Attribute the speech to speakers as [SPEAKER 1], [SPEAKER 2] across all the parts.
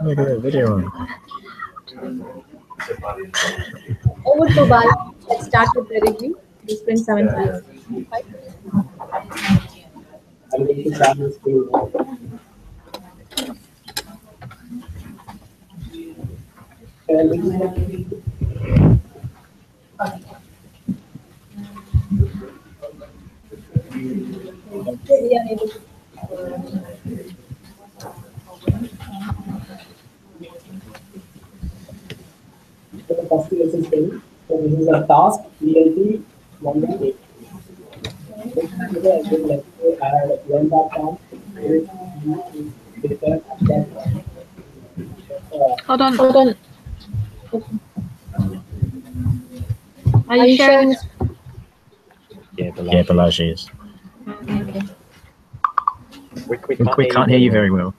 [SPEAKER 1] Look at that video on.
[SPEAKER 2] Over to Bala. Let's start with the review. The Sprint 7 5.
[SPEAKER 3] I'm going to share the screen now. And this is what
[SPEAKER 2] We are able to.
[SPEAKER 3] the first lesson thing. So this is a task ELT 1.8. Today I would like to add one.com
[SPEAKER 4] Hold on.
[SPEAKER 2] Hold on.
[SPEAKER 4] Are you sharing?
[SPEAKER 1] Yeah, Balaji is.
[SPEAKER 2] Okay.
[SPEAKER 1] We can't hear you very well.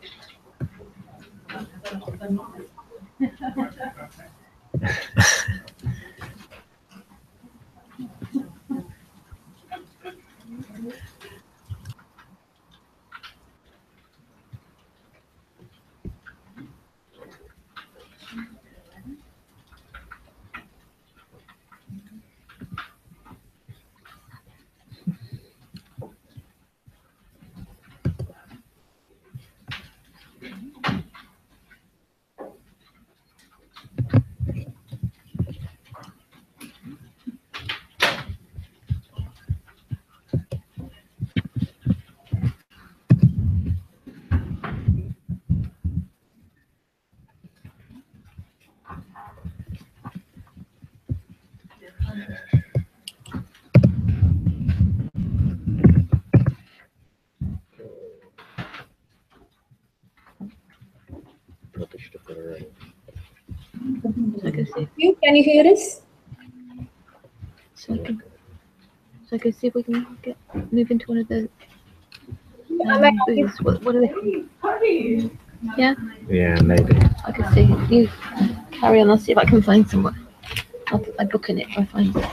[SPEAKER 4] So I can see.
[SPEAKER 2] Can you hear us?
[SPEAKER 4] So I can see if we can move into one of the booths. What are they? Yeah,
[SPEAKER 1] Yeah, maybe.
[SPEAKER 4] I can see. You carry on. I'll see if I can find somewhere. I book in it if I find it.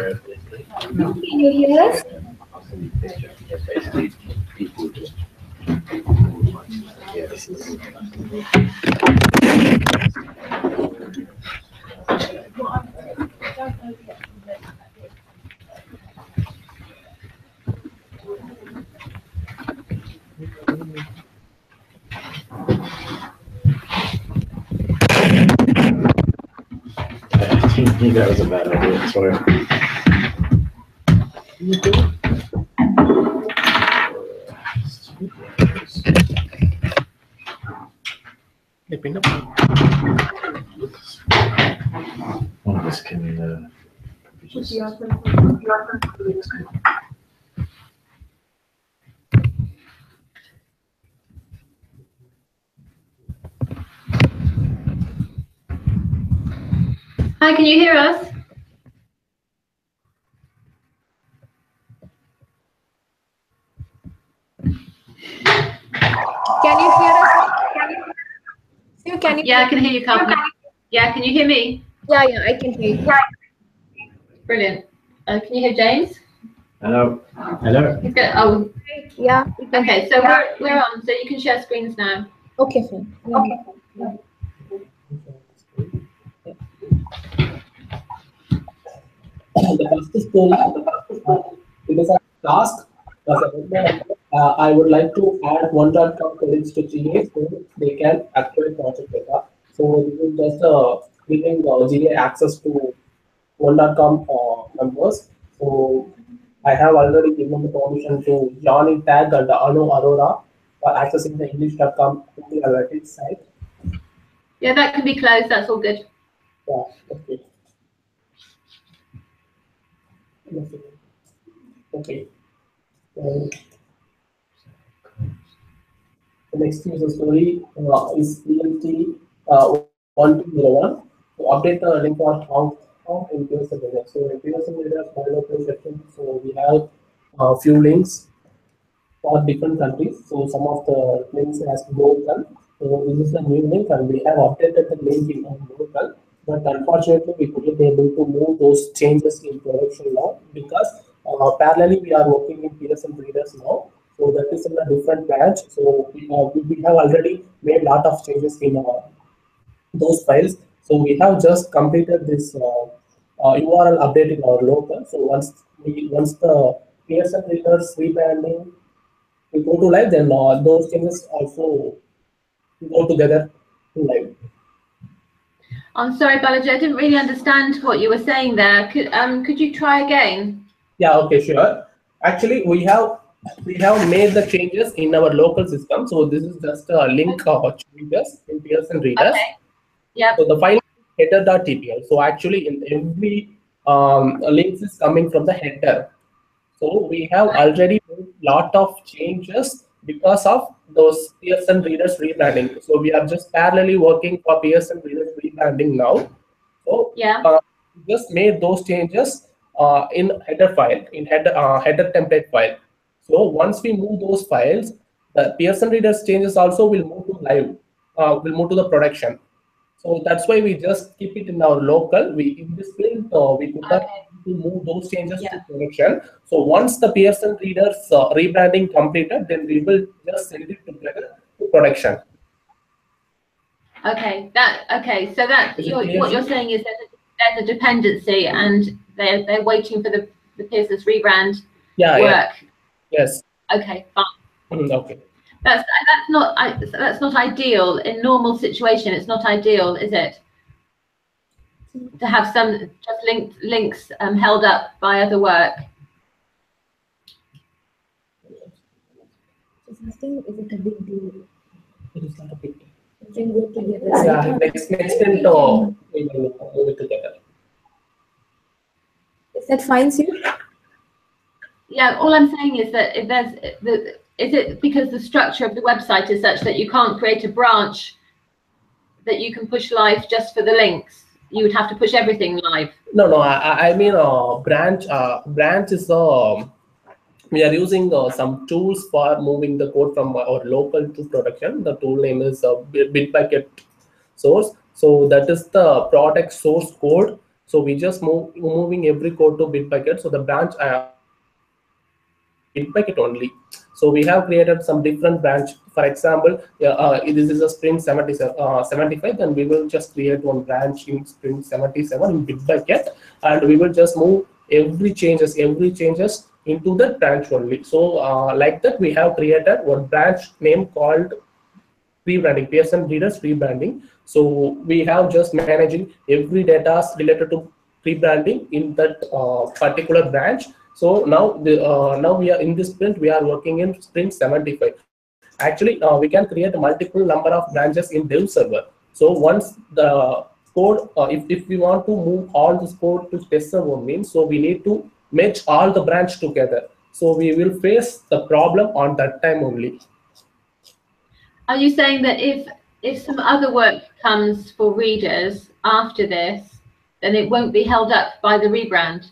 [SPEAKER 2] Can you hear us?
[SPEAKER 1] That was a bad idea. Sorry. One of us can.
[SPEAKER 4] Hi, can you hear us?
[SPEAKER 2] Can you hear us? Can you?
[SPEAKER 4] Yeah, I can hear you, Carmen. Yeah, can you hear me?
[SPEAKER 2] Yeah, I can hear you.
[SPEAKER 4] Brilliant. Can you hear James?
[SPEAKER 1] Hello. Hello.
[SPEAKER 4] He's good. Oh,
[SPEAKER 2] Yeah.
[SPEAKER 4] okay. So we're on. So you can share screens now.
[SPEAKER 2] Okay, fine. Okay.
[SPEAKER 3] the first story. It is a task. I would like to add one.com credits to GA so they can activate project data. So this is just giving GA access to one.com members. So I have already given the permission to Johnny Tag and Anu Arora for accessing the English.com analytics site.
[SPEAKER 4] Yeah, that can be closed. That's all good.
[SPEAKER 3] Yeah, okay. Okay. The next user story is ELT 1201. To update the link for how platform in Pearson Reader. So in Pearson Reader my local section, so we have a few links for different countries. So some of the links has local. So this is the new link, and we have updated the link in our local. But unfortunately, we couldn't be able to move those changes in production now because parallelly we are working in Pearson Readers now. So that is in a different branch. So we have already made a lot of changes in those files. So we have just completed this URL update in our local. So once the Pearson Readers rebranding we go to live, then those changes also go together to live.
[SPEAKER 4] I'm sorry, Balaji, I didn't really understand what you were saying there. Could you try again?
[SPEAKER 3] Yeah, okay, sure. Actually, we have made the changes in our local system. So this is just a link of changes in Pearson Readers.
[SPEAKER 4] Okay. Yeah.
[SPEAKER 3] So the file is header.tpl. So actually, in every links is coming from the header. So we have already made lot of changes because of those Pearson Readers rebranding. So we are just parallelly working for Pearson Readers rebranding now. So
[SPEAKER 4] Yeah.
[SPEAKER 3] we just made those changes in header file, in header template file. So once we move those files, the Pearson Readers changes also will move to live, will move to the production. So that's why we just keep it in our local. We in this sprint we could not to move those changes to production. So once the Pearson Readers rebranding completed, then we will just send it together to production.
[SPEAKER 4] Okay. So that what you're saying is that there's a dependency, and they're waiting for the Pearson's rebrand
[SPEAKER 3] Yeah.
[SPEAKER 4] work.
[SPEAKER 3] Yeah. Yes.
[SPEAKER 4] Okay. Fine.
[SPEAKER 3] Okay.
[SPEAKER 4] That's not ideal in normal situation. It's not ideal, is it? To have some just links held up by other work.
[SPEAKER 2] Just asking, is it a big deal?
[SPEAKER 3] It is not a big deal.
[SPEAKER 2] You can go together.
[SPEAKER 3] Yeah. Next sprint we will move it together.
[SPEAKER 2] Is that fine, Sue?
[SPEAKER 4] Yeah. All I'm saying is that if there's is it because the structure of the website is such that you can't create a branch that you can push live just for the links? You would have to push everything live.
[SPEAKER 3] No. I mean, branch is we are using some tools for moving the code from our local to production. The tool name is Bitbucket source. So that is the product source code. So we just moving every code to Bitbucket. So the branch Bitbucket only. So we have created some different branch. For example, this is a Sprint 75, and we will just create one branch in Sprint 77 in Bitbucket, and we will just move every changes into that branch only. So like that, we have created one branch name called rebranding, Pearson Readers rebranding. So we have just managing every data related to rebranding in that particular branch. So now now we are in this sprint, we are working in Sprint 75. Actually, we can create a multiple number of branches in dev server. So once the code, if we want to move all this code to test server means, so we need to merge all the branch together. So we will face the problem on that time only.
[SPEAKER 4] Are you saying that if some other work comes for readers after this, then it won't be held up by the rebrand?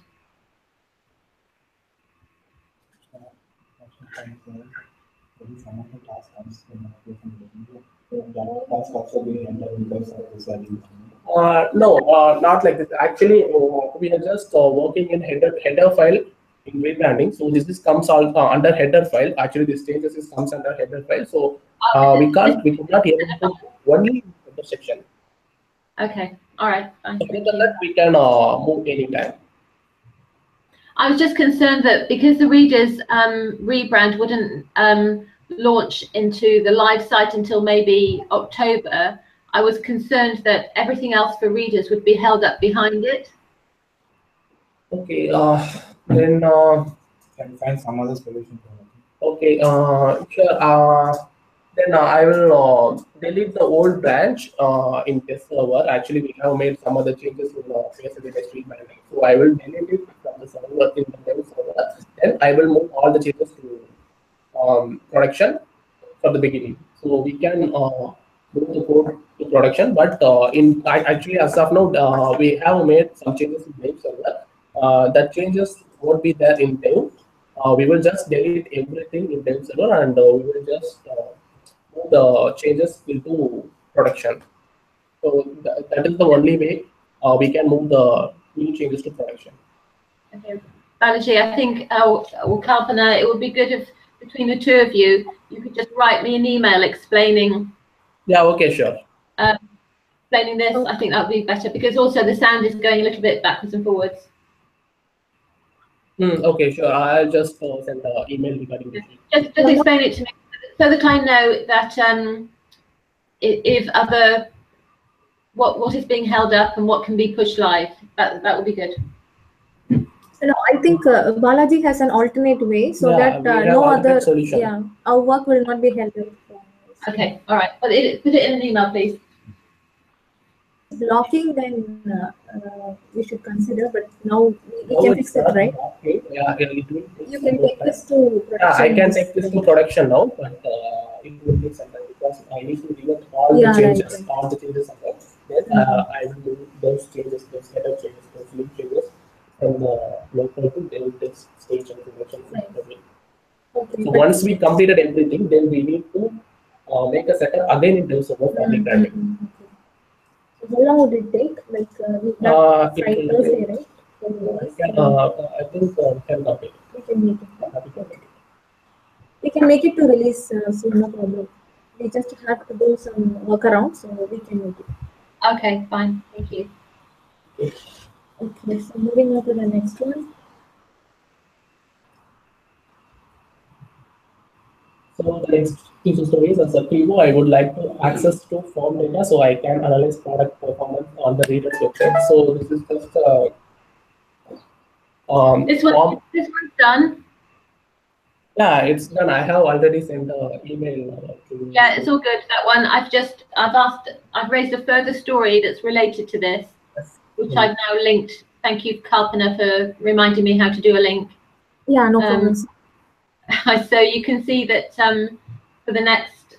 [SPEAKER 5] Some of the tasks comes in that task also being handled because of this value.
[SPEAKER 3] No, not like this. Actually, we are just working in header file in rebranding. So this comes all under header file. Actually, this changes comes under header file. So we could not able to only header section.
[SPEAKER 4] Okay. All right. Fine.
[SPEAKER 3] Other than that, we can move anytime.
[SPEAKER 4] I was just concerned that because the readers rebrand wouldn't launch into the live site until maybe October, I was concerned that everything else for readers would be held up behind it.
[SPEAKER 3] Okay, then
[SPEAKER 5] Can find some other solution.
[SPEAKER 3] okay, sure. Then I will delete the old branch in test server. Actually, we have made some other changes in PSL rebranding. So I will delete it from the server in the dev server. Then I will move all the changes to production from the beginning. So we can move the code to production. But actually, as of now, we have made some changes in Dev server. That changes won't be there in Dev. We will just delete everything in Dev server, and we will just move the changes into production. So that is the only way we can move the new changes to production.
[SPEAKER 4] Okay. Balaji, I think, or Kalpana, it would be good if between the two of you, you could just write me an email explaining.
[SPEAKER 3] Yeah. Okay. Sure.
[SPEAKER 4] Explaining this. I think that would be better because also the sound is going a little bit backwards and forwards.
[SPEAKER 3] Okay. Sure. I'll just send the email regarding this.
[SPEAKER 4] Just explain it to me so that I know that if other what is being held up and what can be pushed live. That would be good.
[SPEAKER 2] No, I think Balaji has an alternate way so
[SPEAKER 3] Yeah,
[SPEAKER 2] that
[SPEAKER 3] we have
[SPEAKER 2] no
[SPEAKER 3] alternate
[SPEAKER 2] other
[SPEAKER 3] solution.
[SPEAKER 2] our work will not be held up.
[SPEAKER 4] Okay, all right. But put it in an email, please.
[SPEAKER 2] Blocking, then we should consider, but now we can fix it, right?
[SPEAKER 3] Yeah, it will take
[SPEAKER 2] You can
[SPEAKER 3] some
[SPEAKER 2] take
[SPEAKER 3] time.
[SPEAKER 2] this to production.
[SPEAKER 3] Yeah, I can take this to production now, but it will take some time because I need to revert all the changes,
[SPEAKER 2] right.
[SPEAKER 3] all the changes again. Then I will do those changes, those setup changes, those link changes, and local to then this stage and production.
[SPEAKER 2] Okay,
[SPEAKER 3] So
[SPEAKER 2] but-
[SPEAKER 3] once we completed everything, then we need to make a setup again in terms of public branding.
[SPEAKER 2] Okay. So how long would it take? Like we
[SPEAKER 3] It will
[SPEAKER 2] Thursday,
[SPEAKER 3] take-
[SPEAKER 2] right?
[SPEAKER 3] I think 10 complete.
[SPEAKER 2] We can make it. We can make it to release soon, no problem. We just have to do some workaround, so we can make it.
[SPEAKER 4] Okay, fine. Thank you.
[SPEAKER 2] Okay, so moving on to the next one.
[SPEAKER 3] So the next piece of story is as a PO, I would like to access to form data so I can analyze product performance on the reader's website. So this is just
[SPEAKER 4] This
[SPEAKER 3] form.
[SPEAKER 4] one's done.
[SPEAKER 3] Yeah, it's done. I have already sent the email to.
[SPEAKER 4] Yeah, it's all good. That one. I've raised a further story that's related to this, which I've now linked. Thank you, Kalpana, for reminding me how to do a link.
[SPEAKER 2] Yeah, no problem.
[SPEAKER 4] So you can see that for the next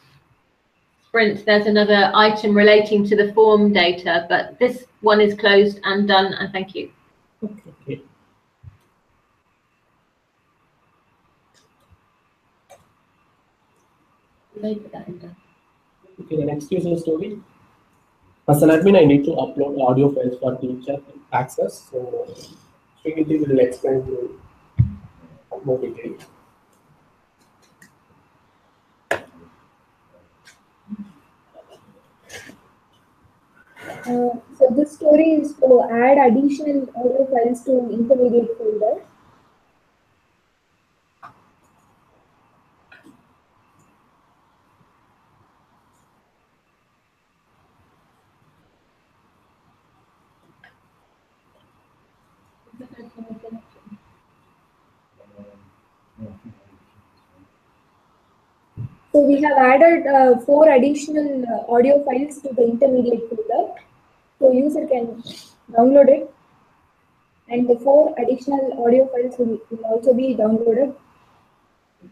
[SPEAKER 4] sprint, there's another item relating to the form data, but this one is closed and done, and thank you.
[SPEAKER 3] Okay. Okay, the next user story. As an admin, I need to upload audio files for teacher access. So Srinidhi will explain to more detail.
[SPEAKER 2] So this story is to add additional audio files to intermediate folder. So we have added 4 additional audio files to the intermediate folder. So user can download it, and the 4 additional audio files will also be downloaded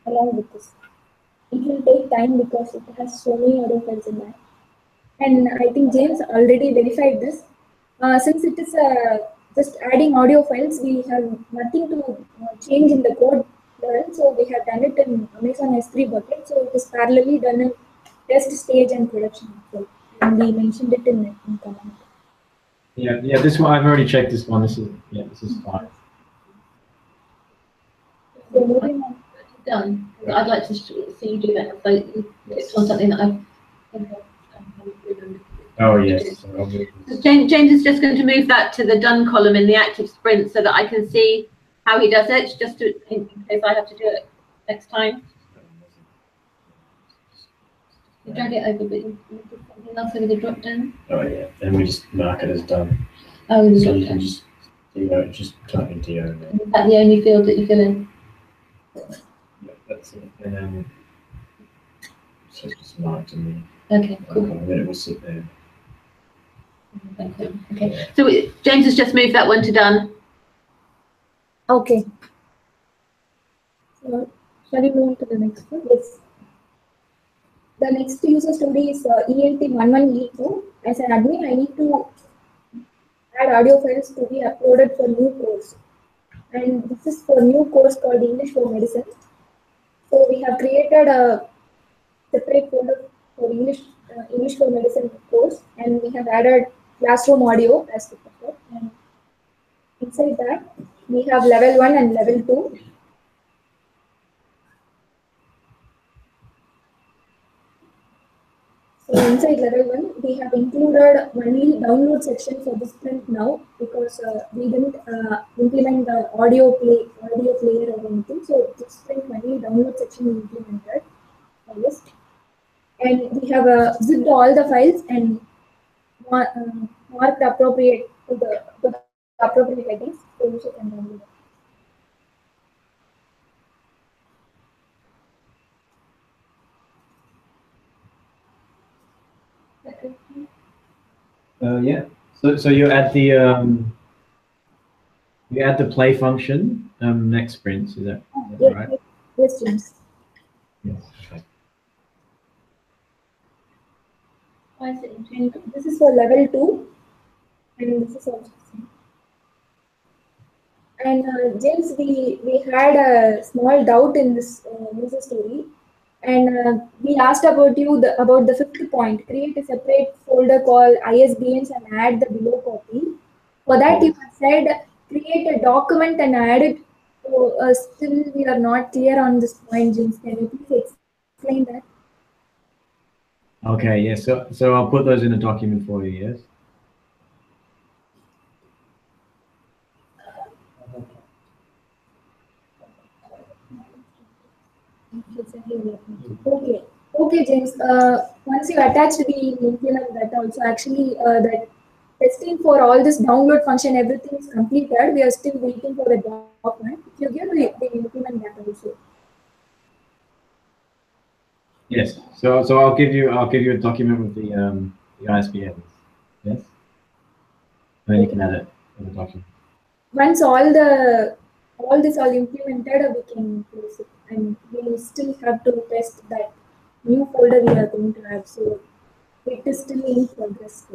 [SPEAKER 2] along with this. It will take time because it has so many audio files in that. And I think James already verified this. Since it is just adding audio files, we have nothing to change in the code level. So we have done it in Amazon S3 bucket. So it is parallelly done in test stage and production. So, and we mentioned it in command.
[SPEAKER 1] Yeah, this one, I've already checked this one. This is fine.
[SPEAKER 2] So moving on.
[SPEAKER 4] Done. I'd like to see you do that. So it's on something that I've.
[SPEAKER 1] Oh, yes.
[SPEAKER 4] James is just going to move that to the done column in the active sprint so that I can see how he does it, just in case I have to do it next time. You drag it over, but you do something else over the drop down.
[SPEAKER 1] Oh, yeah. Then we just mark it as done.
[SPEAKER 4] Oh,
[SPEAKER 1] So you can just type in DO.
[SPEAKER 4] is that the only field that you fill in?
[SPEAKER 1] Yeah, that's it. And then so it's just marked in the.
[SPEAKER 4] Okay, cool.
[SPEAKER 1] And then it will sit there.
[SPEAKER 4] Okay, so James has just moved that one to done.
[SPEAKER 2] Okay. So shall we move on to the next one? Yes. The next user story is ELT11E2. As an admin, I need to add audio files to be uploaded for new course. And this is for new course called English for Medicine. So we have created a separate folder for English for Medicine course, and we have added classroom audio as before. And inside that, we have level 1 and level 2. So inside level 1, we have included only download section for this print now because we didn't implement the audio player or anything. So this print only download section we implemented for this. And we have zipped all the files and marked appropriate to the appropriate headings, so user can download it.
[SPEAKER 1] Yeah. So you add the play function next sprint. Is that
[SPEAKER 2] Yes,
[SPEAKER 1] right?
[SPEAKER 2] yes, James.
[SPEAKER 1] Yes. Okay.
[SPEAKER 2] And this is for level 2, and this is also the same. And James, we had a small doubt in this user story, and we asked about about the 5th point. Create a separate folder called ISBNs and add the below copy. For that, you have said create a document and add it. So still, we are not clear on this point, James. Can you please explain that?
[SPEAKER 1] Okay. Yes. So I'll put those in a document for you. Yes.
[SPEAKER 2] Okay. Okay, James. Once you attach we implement that also. Actually, that testing for all this download function, everything is completed. We are still waiting for the document. If you give, we implement that also.
[SPEAKER 1] Yes. So I'll give you a document with the ISBNs. Yes. And then you can add it in the document.
[SPEAKER 2] Once all this all implemented, we can close it, and we still have to test that new folder we are going to have. So it is still in progress.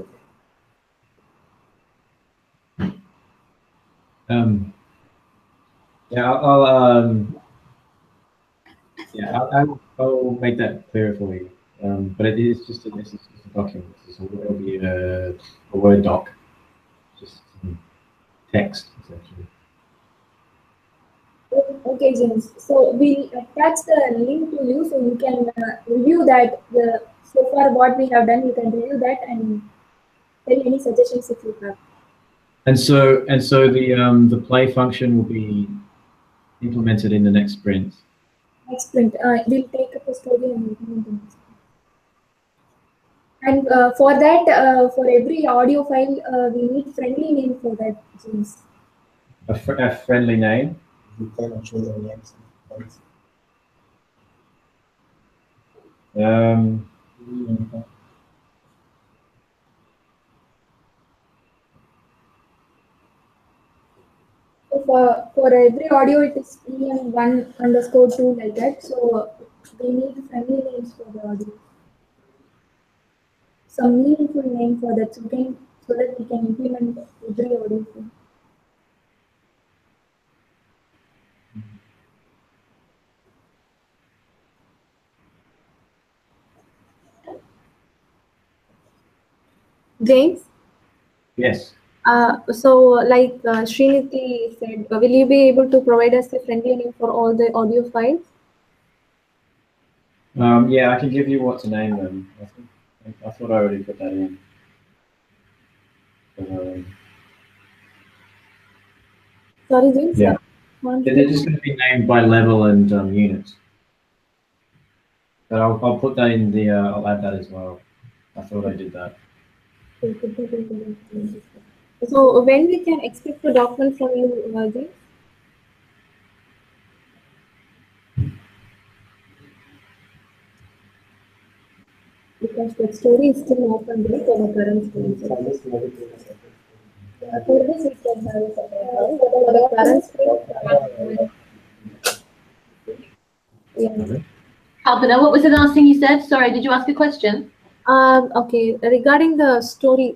[SPEAKER 1] Yeah. I'll make that clearer for you. But it is just this is just a document. So it'll be a Word doc, just some text essentially.
[SPEAKER 2] Okay, James. So we'll attach the link to you so you can review that. So far, what we have done, you can review that and tell any suggestions if you have.
[SPEAKER 1] And so the play function will be implemented in the next sprint.
[SPEAKER 2] Next sprint, we'll take up a story and implement the next sprint. And for that, for every audio file, we need friendly name for that, James.
[SPEAKER 1] A friendly name.
[SPEAKER 5] You can choose the names.
[SPEAKER 2] So for every audio, it is EM1_2 like that. So we need friendly names for the audio. Some meaningful name for that, so that we can implement every audio file.
[SPEAKER 6] James,
[SPEAKER 1] Yes.
[SPEAKER 6] so like Sriniti said, will you be able to provide us a friendly name for all the audio files?
[SPEAKER 1] Yeah, I can give you what to name them. I thought I already put that in.
[SPEAKER 6] Sorry, James.
[SPEAKER 1] Yeah. They're just going to be named by level and units. But I'll put that in the. I'll add that as well. I thought I did that.
[SPEAKER 6] So when we can expect a document from you, James?
[SPEAKER 2] Because the story is still open for the current story. For this, we can have a separate file. For the current story,
[SPEAKER 4] Kalpana, what was the last thing you said? Sorry, did you ask a question?
[SPEAKER 6] Okay, regarding the story.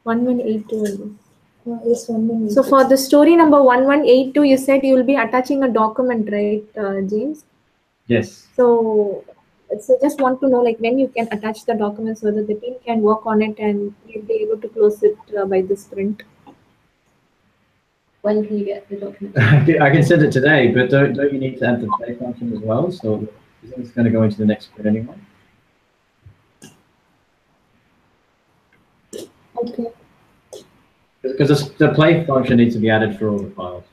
[SPEAKER 6] 1182.
[SPEAKER 2] Yes, 1182.
[SPEAKER 6] So for the story number 1182, you said you will be attaching a document, right, James?
[SPEAKER 1] Yes.
[SPEAKER 6] So just want to know like when you can attach the document so that the team can work on it and you'll be able to close it by the sprint.
[SPEAKER 4] When can you get the document?
[SPEAKER 1] I can send it today, but don't you need to add the play function as well? So isn't this going to go into the next sprint anyway?
[SPEAKER 6] Okay.
[SPEAKER 1] Because the play function needs to be added for all the files.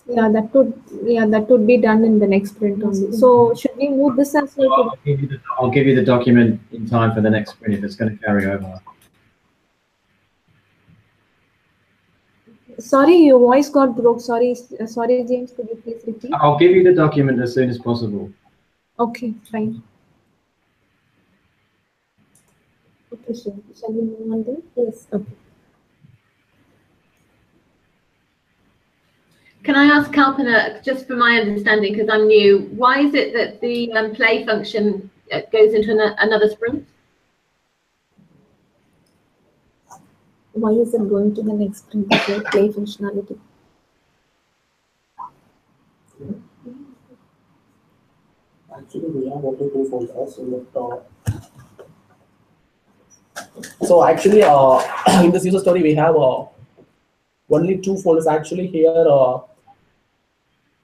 [SPEAKER 6] Yeah, that would be done in the next sprint only. So should we move this as well?
[SPEAKER 1] I'll give you the document in time for the next sprint if it's going to carry over.
[SPEAKER 6] Sorry, your voice got broke. Sorry, James. Could you please repeat?
[SPEAKER 1] I'll give you the document as soon as possible.
[SPEAKER 6] Okay, fine. Okay, sure. Shall we move on then? Yes. Okay.
[SPEAKER 4] Can I ask Kalpana, just for my understanding, because I'm new, why is it that the play function goes into another sprint?
[SPEAKER 6] Why is it going to the next sprint? The play functionality.
[SPEAKER 3] Actually, we have only 2 folders. So actually, in this user story, we have only 2 folders. Actually, here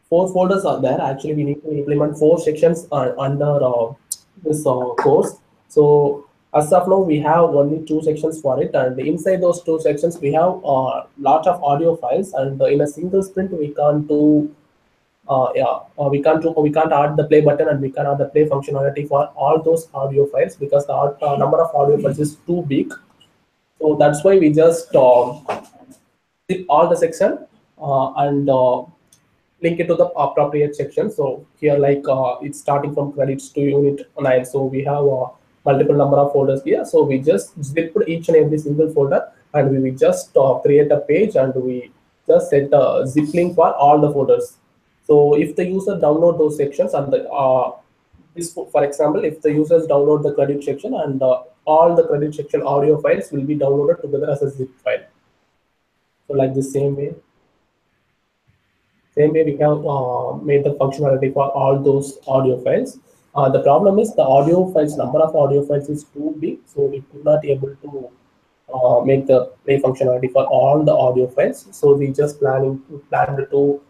[SPEAKER 3] 4 folders are there. Actually, we need to implement 4 sections under this course. So as of now, we have only 2 sections for it, and inside those 2 sections, we have a lot of audio files. And in a single sprint, we can't do. We can't add the play button and we can't add the play functionality for all those audio files because the number of audio files is too big. So that's why we just zip all the section and link it to the appropriate section. So here, like it's starting from credits to unit 9. So we have multiple number of folders here. So we just zip each and every single folder, and we will just create a page, and we just set a zip link for all the folders. So if the user download those sections and this, for example, if the users download the credit section and all the credit section audio files will be downloaded together as a zip file. So like the same way we have made the functionality for all those audio files. The problem is the audio files, number of audio files is too big, so we could not able to make the play functionality for all the audio files. So we just planned to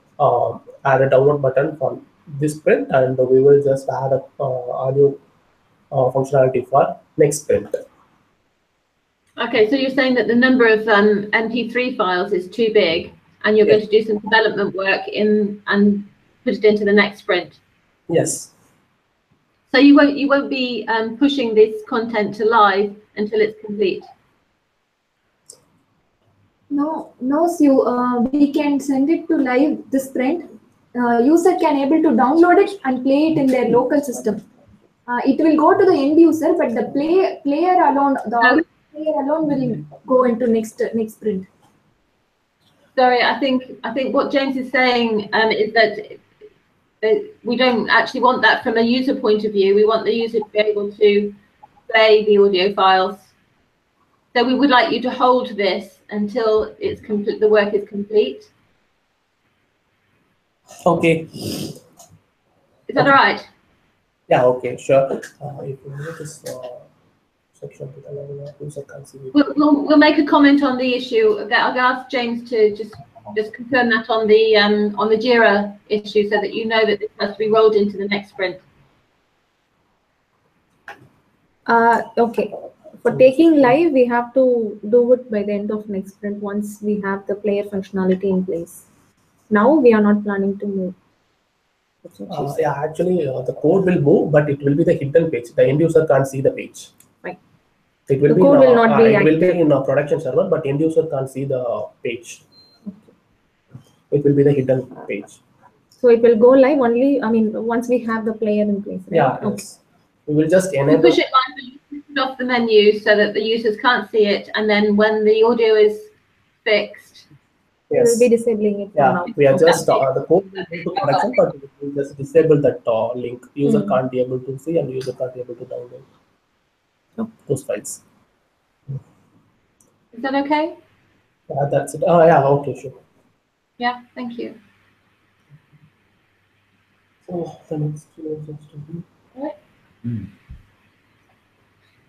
[SPEAKER 3] add a download button for this sprint, and we will just add a audio functionality for next sprint.
[SPEAKER 4] Okay, so you're saying that the number of MP3 files is too big, and you're going to do some development work and put it into the next sprint.
[SPEAKER 3] Yes.
[SPEAKER 4] So you won't be pushing this content to live until it's complete.
[SPEAKER 2] No, Sue. We can send it to live this sprint. User can able to download it and play it in their local system. It will go to the end user, but the player alone will go into next sprint.
[SPEAKER 4] Sorry, I think what James is saying is that we don't actually want that from a user point of view. We want the user to be able to play the audio files. So we would like you to hold this until it's complete. The work is complete.
[SPEAKER 3] Okay.
[SPEAKER 4] Is that all right?
[SPEAKER 3] Yeah. Okay. Sure. If you move this section to the level of user can see it.
[SPEAKER 4] We'll make a comment on the issue. I'll ask James to just confirm that on the Jira issue, so that you know that this has to be rolled into the next sprint.
[SPEAKER 6] Okay. For taking live, we have to do it by the end of next sprint once we have the player functionality in place. Now we are not planning to move.
[SPEAKER 3] Yeah, actually, the code will move, but it will be the hidden page. The end user can't see the page.
[SPEAKER 6] Right.
[SPEAKER 3] It will
[SPEAKER 6] The
[SPEAKER 3] be
[SPEAKER 6] code will not be
[SPEAKER 3] it will be in a production server, but end user can't see the page. It will be the hidden page.
[SPEAKER 6] So it will go live only, once we have the player in place, right?
[SPEAKER 3] Yeah,
[SPEAKER 6] Okay.
[SPEAKER 3] yes. We will just
[SPEAKER 4] You
[SPEAKER 3] enable.
[SPEAKER 4] push it off the menu so that the users can't see it, and then when the audio is fixed,
[SPEAKER 6] We will
[SPEAKER 3] Yes.
[SPEAKER 6] be disabling it for
[SPEAKER 3] Yeah,
[SPEAKER 6] now.
[SPEAKER 3] we are just the code will go to production, but we will just disable that link. User can't be able to see and user can't be able to download those files.
[SPEAKER 4] Is that okay?
[SPEAKER 3] Yeah, that's it. Oh, yeah, okay, sure.
[SPEAKER 4] Yeah, thank you.
[SPEAKER 3] So the next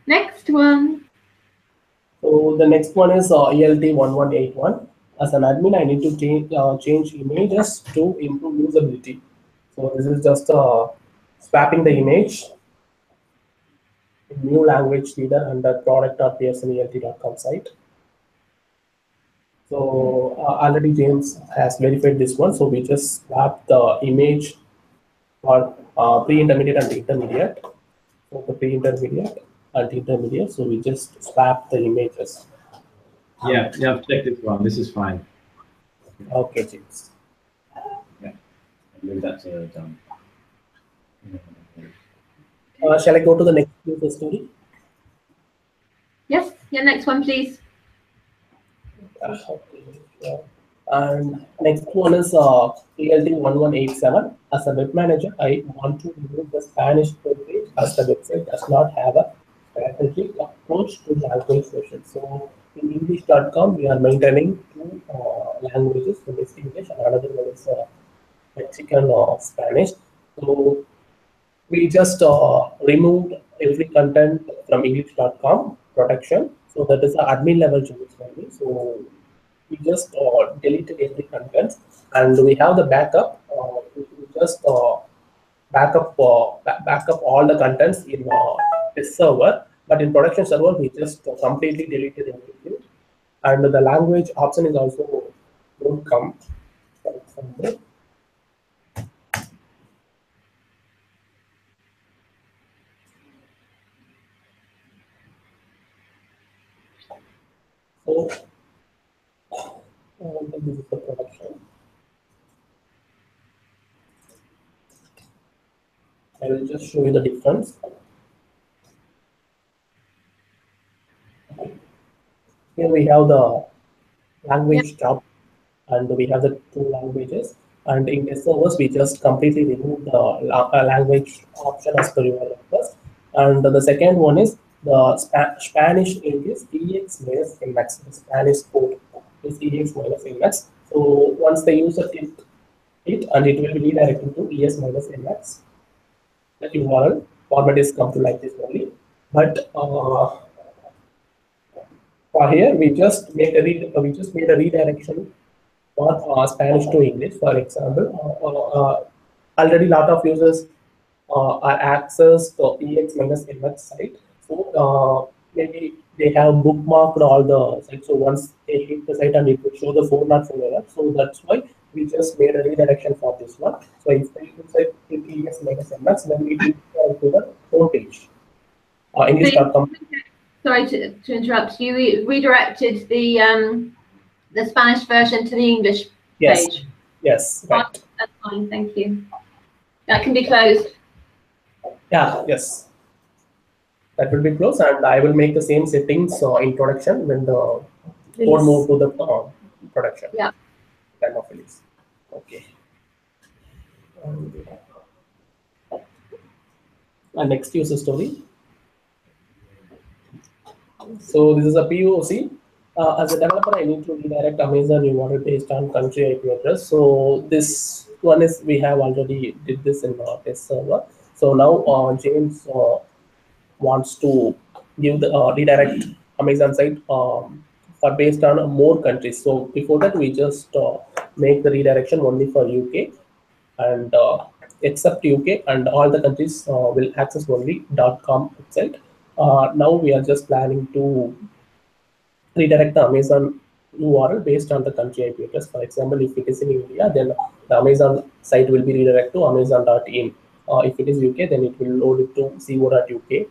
[SPEAKER 4] Next one.
[SPEAKER 3] So the next one is ELT1181. As an admin, I need to change images to improve usability. So this is just swapping the image in new language leader under product.pearsonelt.com site. So already James has verified this one. So we just swap the image for pre-intermediate and intermediate. So the pre-intermediate and intermediate. So we just swap the images.
[SPEAKER 1] Yeah, I've checked this one. This is fine.
[SPEAKER 3] Okay, James.
[SPEAKER 1] Yeah, I believe that's done.
[SPEAKER 3] Shall I go to the next user story?
[SPEAKER 4] Yes, yeah, next one, please.
[SPEAKER 3] Okay. Yeah. And next one is ELT1187. As a web manager, I want to remove the Spanish code page as the website does not have a strategic approach to language version. So in English.com, we are maintaining two languages, one is English and another one is Mexican or Spanish. So we just removed every content from English.com protection. So that is the admin level changes only. So we just deleted every content and we have the backup. We just backup all the contents in this server, but in production server we just completely deleted everything. And the language option is also don't come. For example, so this is the production. I will just show you the difference. Here we have the language tab, and we have the two languages. And in test servers, we just completely remove the language option as per your request. And the second one is the Spanish ink is EX minus MX. The Spanish code is EX minus MX. So once the user click it, and it will be redirected to ES minus MX. The URL format is come to like this only. But for here, we just made a redirection for Spanish to English, for example. Already lot of users are access the EX minus MX site. So maybe they have bookmarked all the sites. So once they hit the site and it will show the 404 error. So that's why we just made a redirection for this one. So if they hit EX minus MX, then we will go to the home page. English.com.
[SPEAKER 4] Sorry to interrupt. You redirected the Spanish version to the English page.
[SPEAKER 3] Yes, right.
[SPEAKER 4] That's fine, thank you. That can be closed.
[SPEAKER 3] Yeah, yes. That will be closed, and I will make the same settings in production when the code move to the production.
[SPEAKER 4] Yeah.
[SPEAKER 3] Time of release. Okay. And next user story. So this is a POC. As a developer, I need to redirect Amazon URL based on country IP address. So this one is we have already did this in our test server. So now James wants to give the redirect Amazon site for based on more countries. So before that, we just make the redirection only for UK and except UK, and all the countries will access only .com website. Now we are just planning to redirect the Amazon URL based on the country IP address. For example, if it is in India, then the Amazon site will be redirected to amazon.in. If it is UK, then it will load it to co.uk.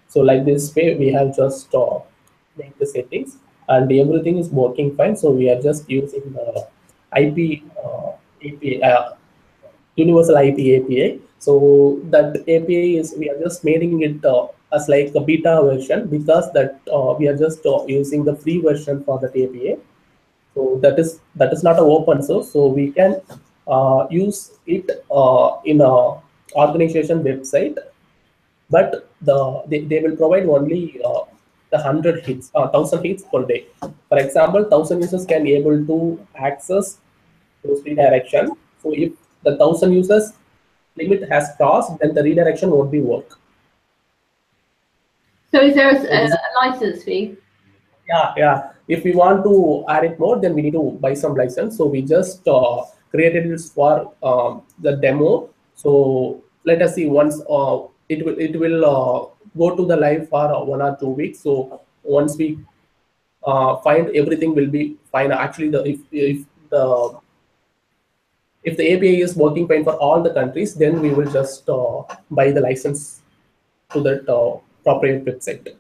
[SPEAKER 3] So like this way, we have just make the settings and everything is working fine. So we are just using the IP API, Universal IP API. So that API is, we are just making it as like a beta version because that we are just using the free version for that API. So that is not an open source. So we can use it in a organization website, but they will provide only the 100 hits, 1000 hits per day. For example, 1000 users can be able to access those redirection. So if the 1000 users limit has crossed, then the redirection won't be work.
[SPEAKER 4] So is there a license fee?
[SPEAKER 3] Yeah. If we want to add it more, then we need to buy some license. So we just created this for the demo. So let us see once it will go to the live for 1 or 2 weeks. So once we find everything will be fine. Actually, if the API is working fine for all the countries, then we will just buy the license to that appropriate website.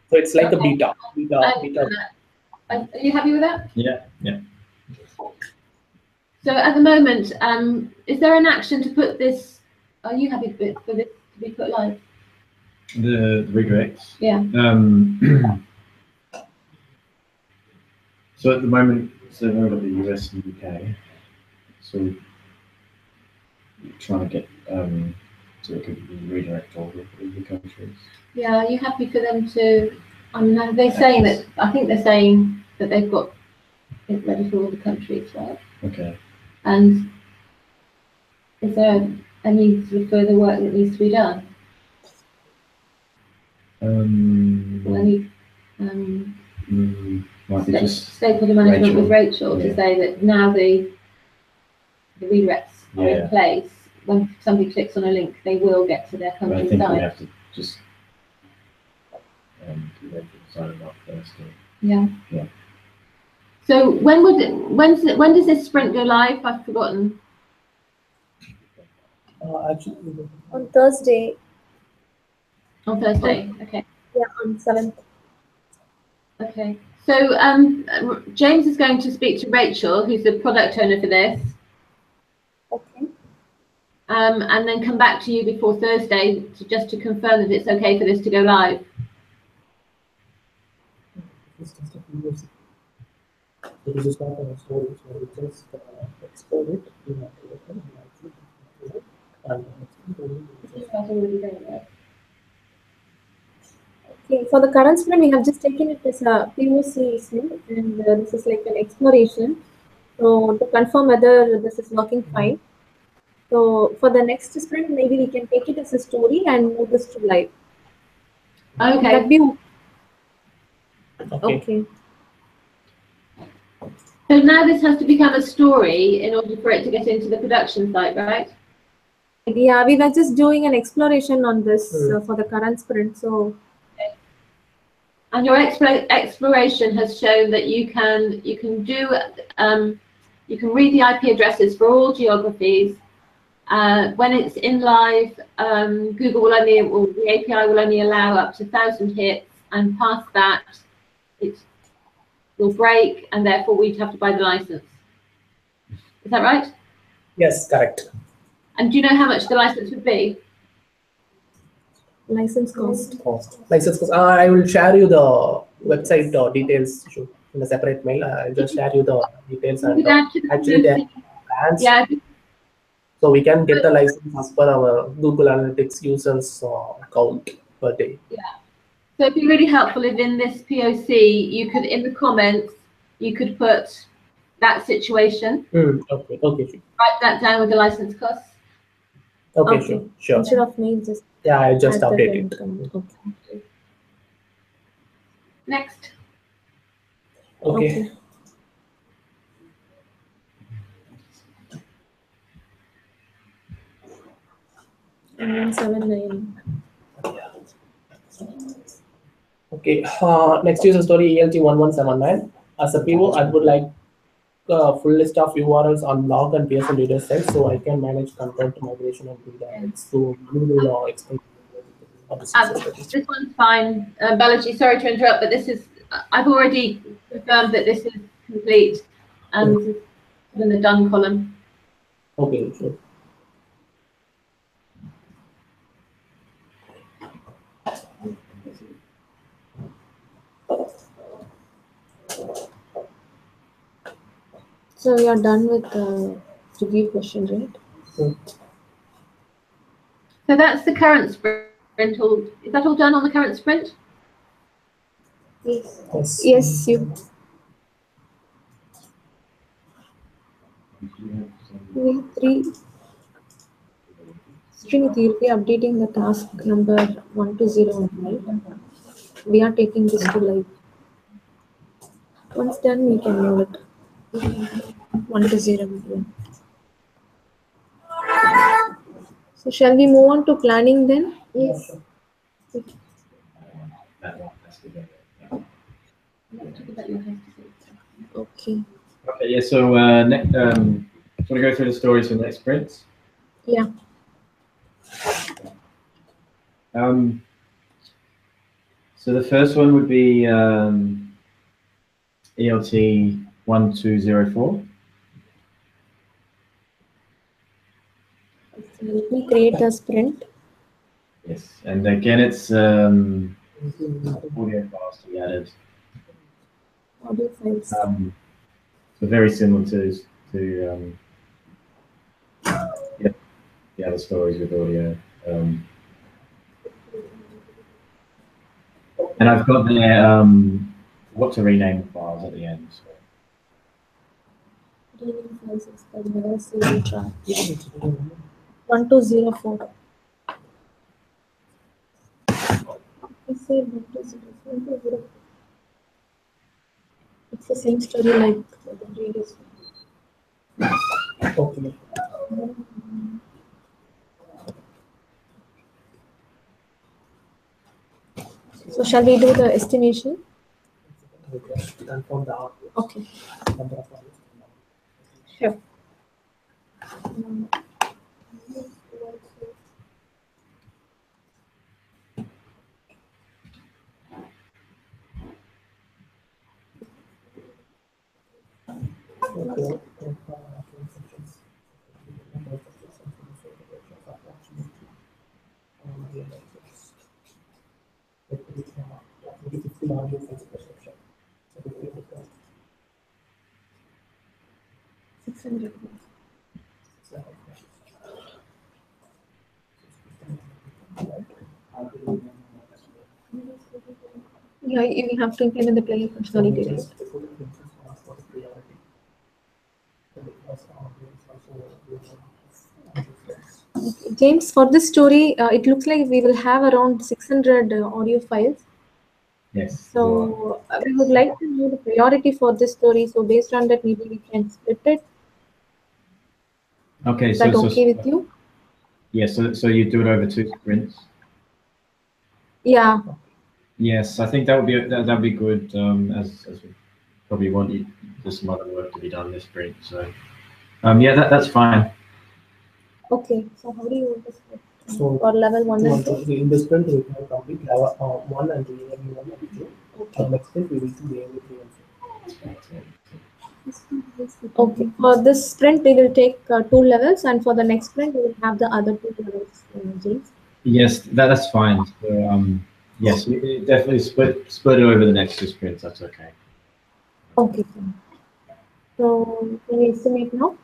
[SPEAKER 3] So it's like a beta.
[SPEAKER 4] Are you happy with that?
[SPEAKER 1] Yeah.
[SPEAKER 4] So at the moment, is there an action to put this? Are you happy for this to be put live?
[SPEAKER 1] The redirects.
[SPEAKER 4] Yeah.
[SPEAKER 1] So at the moment, so we've got the US and UK. So we're trying to get so it can redirect all the countries.
[SPEAKER 4] Yeah. Are you happy for them to? I mean, are they saying that? I think they're saying that they've got it ready for all the countries, right?
[SPEAKER 1] Okay.
[SPEAKER 4] And is there any sort of further work that needs to be done? Or any
[SPEAKER 1] might be just
[SPEAKER 4] stakeholder management with Rachel
[SPEAKER 1] yeah.
[SPEAKER 4] to say that now the redirects are in
[SPEAKER 1] Yeah.
[SPEAKER 4] place, when somebody clicks on a link, they will get to their
[SPEAKER 1] But I
[SPEAKER 4] country
[SPEAKER 1] think we
[SPEAKER 4] site.
[SPEAKER 1] have to just sign them up first.
[SPEAKER 4] Yeah.
[SPEAKER 1] Yeah.
[SPEAKER 4] So when does this sprint go live? I've forgotten.
[SPEAKER 3] Actually,
[SPEAKER 6] On Thursday,
[SPEAKER 4] On Thursday. Okay.
[SPEAKER 6] yeah, on 7th.
[SPEAKER 4] Okay. So James is going to speak to Rachel, who's the product owner for this.
[SPEAKER 6] Okay.
[SPEAKER 4] And then come back to you before Thursday just to confirm that it's okay for this to go live.
[SPEAKER 3] it's just a POC. So this is not a story, so we just export it in a
[SPEAKER 6] Okay, for the current sprint, we have just taken it as a POC sprint, and this is like an exploration. So to confirm whether this is working fine. So for the next sprint, maybe we can take it as a story and move this to live. Would that
[SPEAKER 4] Okay.
[SPEAKER 6] be
[SPEAKER 3] Okay.
[SPEAKER 6] okay?
[SPEAKER 4] So now this has to become a story in order for it to get into the production site, right?
[SPEAKER 6] Yeah, we were just doing an exploration on this for the current sprint. So
[SPEAKER 4] And your exploration has shown that you can read the IP addresses for all geographies. When it's in live, Google the API will only allow up to 1,000 hits, and past that, it will break, and therefore we'd have to buy the license. Is that right?
[SPEAKER 3] Yes, correct.
[SPEAKER 4] And do you know how much the license would be?
[SPEAKER 6] license cost.
[SPEAKER 3] License cost. I will share you the website details in a separate mail. I'll just share you the details and actually there are plans.
[SPEAKER 4] Yeah.
[SPEAKER 3] So we can get the license as per our Google Analytics users count per day.
[SPEAKER 4] Yeah. So it'd be really helpful if in this POC you could, in the comments, you could put that situation.
[SPEAKER 3] Okay.
[SPEAKER 4] Write that down with the license costs.
[SPEAKER 3] Okay. Sure.
[SPEAKER 6] Instead of me, just
[SPEAKER 3] I just
[SPEAKER 6] add that
[SPEAKER 3] update
[SPEAKER 6] in
[SPEAKER 3] it.
[SPEAKER 6] comment. Okay.
[SPEAKER 4] Next.
[SPEAKER 3] Okay.
[SPEAKER 6] And then 7-9.
[SPEAKER 3] Okay. Next user story ELT1179. As a PO, I would like a full list of URLs on blog and PSN reader sites so I can manage content migration and redirects. So you will explain.
[SPEAKER 4] This one's fine. Balaji, sorry to interrupt, but this is, I've already confirmed that this is complete and this is in the done column.
[SPEAKER 3] Okay, sure.
[SPEAKER 6] So we are done with the review question, right?
[SPEAKER 4] So that's the current sprint. Is that all done on the current sprint?
[SPEAKER 3] Yes.
[SPEAKER 6] Yes, you. We have 3. Srinidhi, you'll be updating the task number 1 to 0, right? We are taking this to live. Once done, we can move it. 1 to 0. Yeah. So shall we move on to planning then?
[SPEAKER 2] Yes.
[SPEAKER 1] That one has to go.
[SPEAKER 6] Okay.
[SPEAKER 1] Okay, yeah, so next, do you want to go through the stories for the next sprints?
[SPEAKER 6] Yeah.
[SPEAKER 1] So the first one would be ELT 1204.
[SPEAKER 6] So let me create a sprint.
[SPEAKER 1] Yes, and again, it's audio files to be added.
[SPEAKER 6] Audio files.
[SPEAKER 1] So very similar to yeah, the other stories with audio. And I've got there what to rename the files at the end. So.
[SPEAKER 6] Rename files is called never save track. 1204. I said 1204. It's the same story like the previous one.
[SPEAKER 3] Okay.
[SPEAKER 6] So shall we do the estimation?
[SPEAKER 3] Confirm the
[SPEAKER 6] Okay.
[SPEAKER 3] number of files.
[SPEAKER 6] Sure.
[SPEAKER 3] Okay.
[SPEAKER 6] Six 600. Yeah, you have to implement the player functionality, right? James, for this story, it looks like we will have around 600 audio files.
[SPEAKER 1] Yes.
[SPEAKER 6] So we would like to know the priority for this story. So based on that, maybe we can split it.
[SPEAKER 1] Okay.
[SPEAKER 6] Is that okay with you?
[SPEAKER 1] Yeah. So you do it over 2 sprints.
[SPEAKER 6] Yeah.
[SPEAKER 1] Yes, I think that would be that'd be good. As we probably want there's some other work to be done this sprint. So yeah, that's fine.
[SPEAKER 6] Okay. So how do you want to split?
[SPEAKER 3] So
[SPEAKER 6] For level 1 and 2?
[SPEAKER 3] in this sprint, we can complete level 1 and 2, level 1 and 2.
[SPEAKER 6] Okay.
[SPEAKER 3] Next sprint, we will do level 3 and 4.
[SPEAKER 6] Okay. For this sprint, we will take 2 levels, and for the next sprint, we will have the other 2 levels. James.
[SPEAKER 1] Yes, that's fine. So yes, you definitely split it over the next 2 sprints. That's okay.
[SPEAKER 6] Okay. So can we estimate now?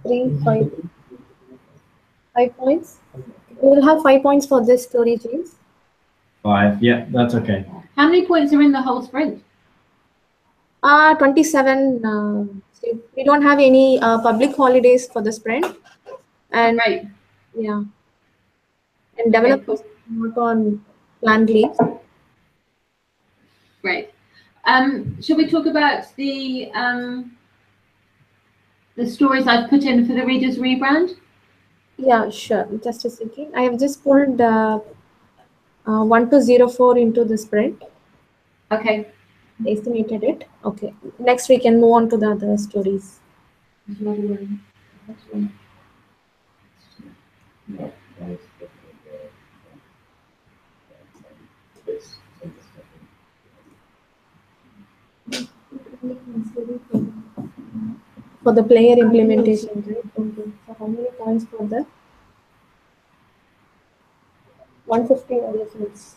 [SPEAKER 6] Three, 5 points. We will have 5 points for this story, James.
[SPEAKER 1] 5. Yeah, that's okay.
[SPEAKER 4] How many points are in the whole sprint?
[SPEAKER 6] 27. So we don't have any public holidays for the sprint, and
[SPEAKER 4] Right.
[SPEAKER 6] yeah, and developers not on planned leave.
[SPEAKER 4] Great. Shall we talk about the stories I've put in for the Reader's Rebrand?
[SPEAKER 6] Yeah, sure. Just a second. I have just pulled 1204 into the sprint.
[SPEAKER 4] Okay.
[SPEAKER 6] Estimated it. Okay. Next, we can move on to the other stories. For the player implementation, right? Okay. So how many points for that? 150 audio files.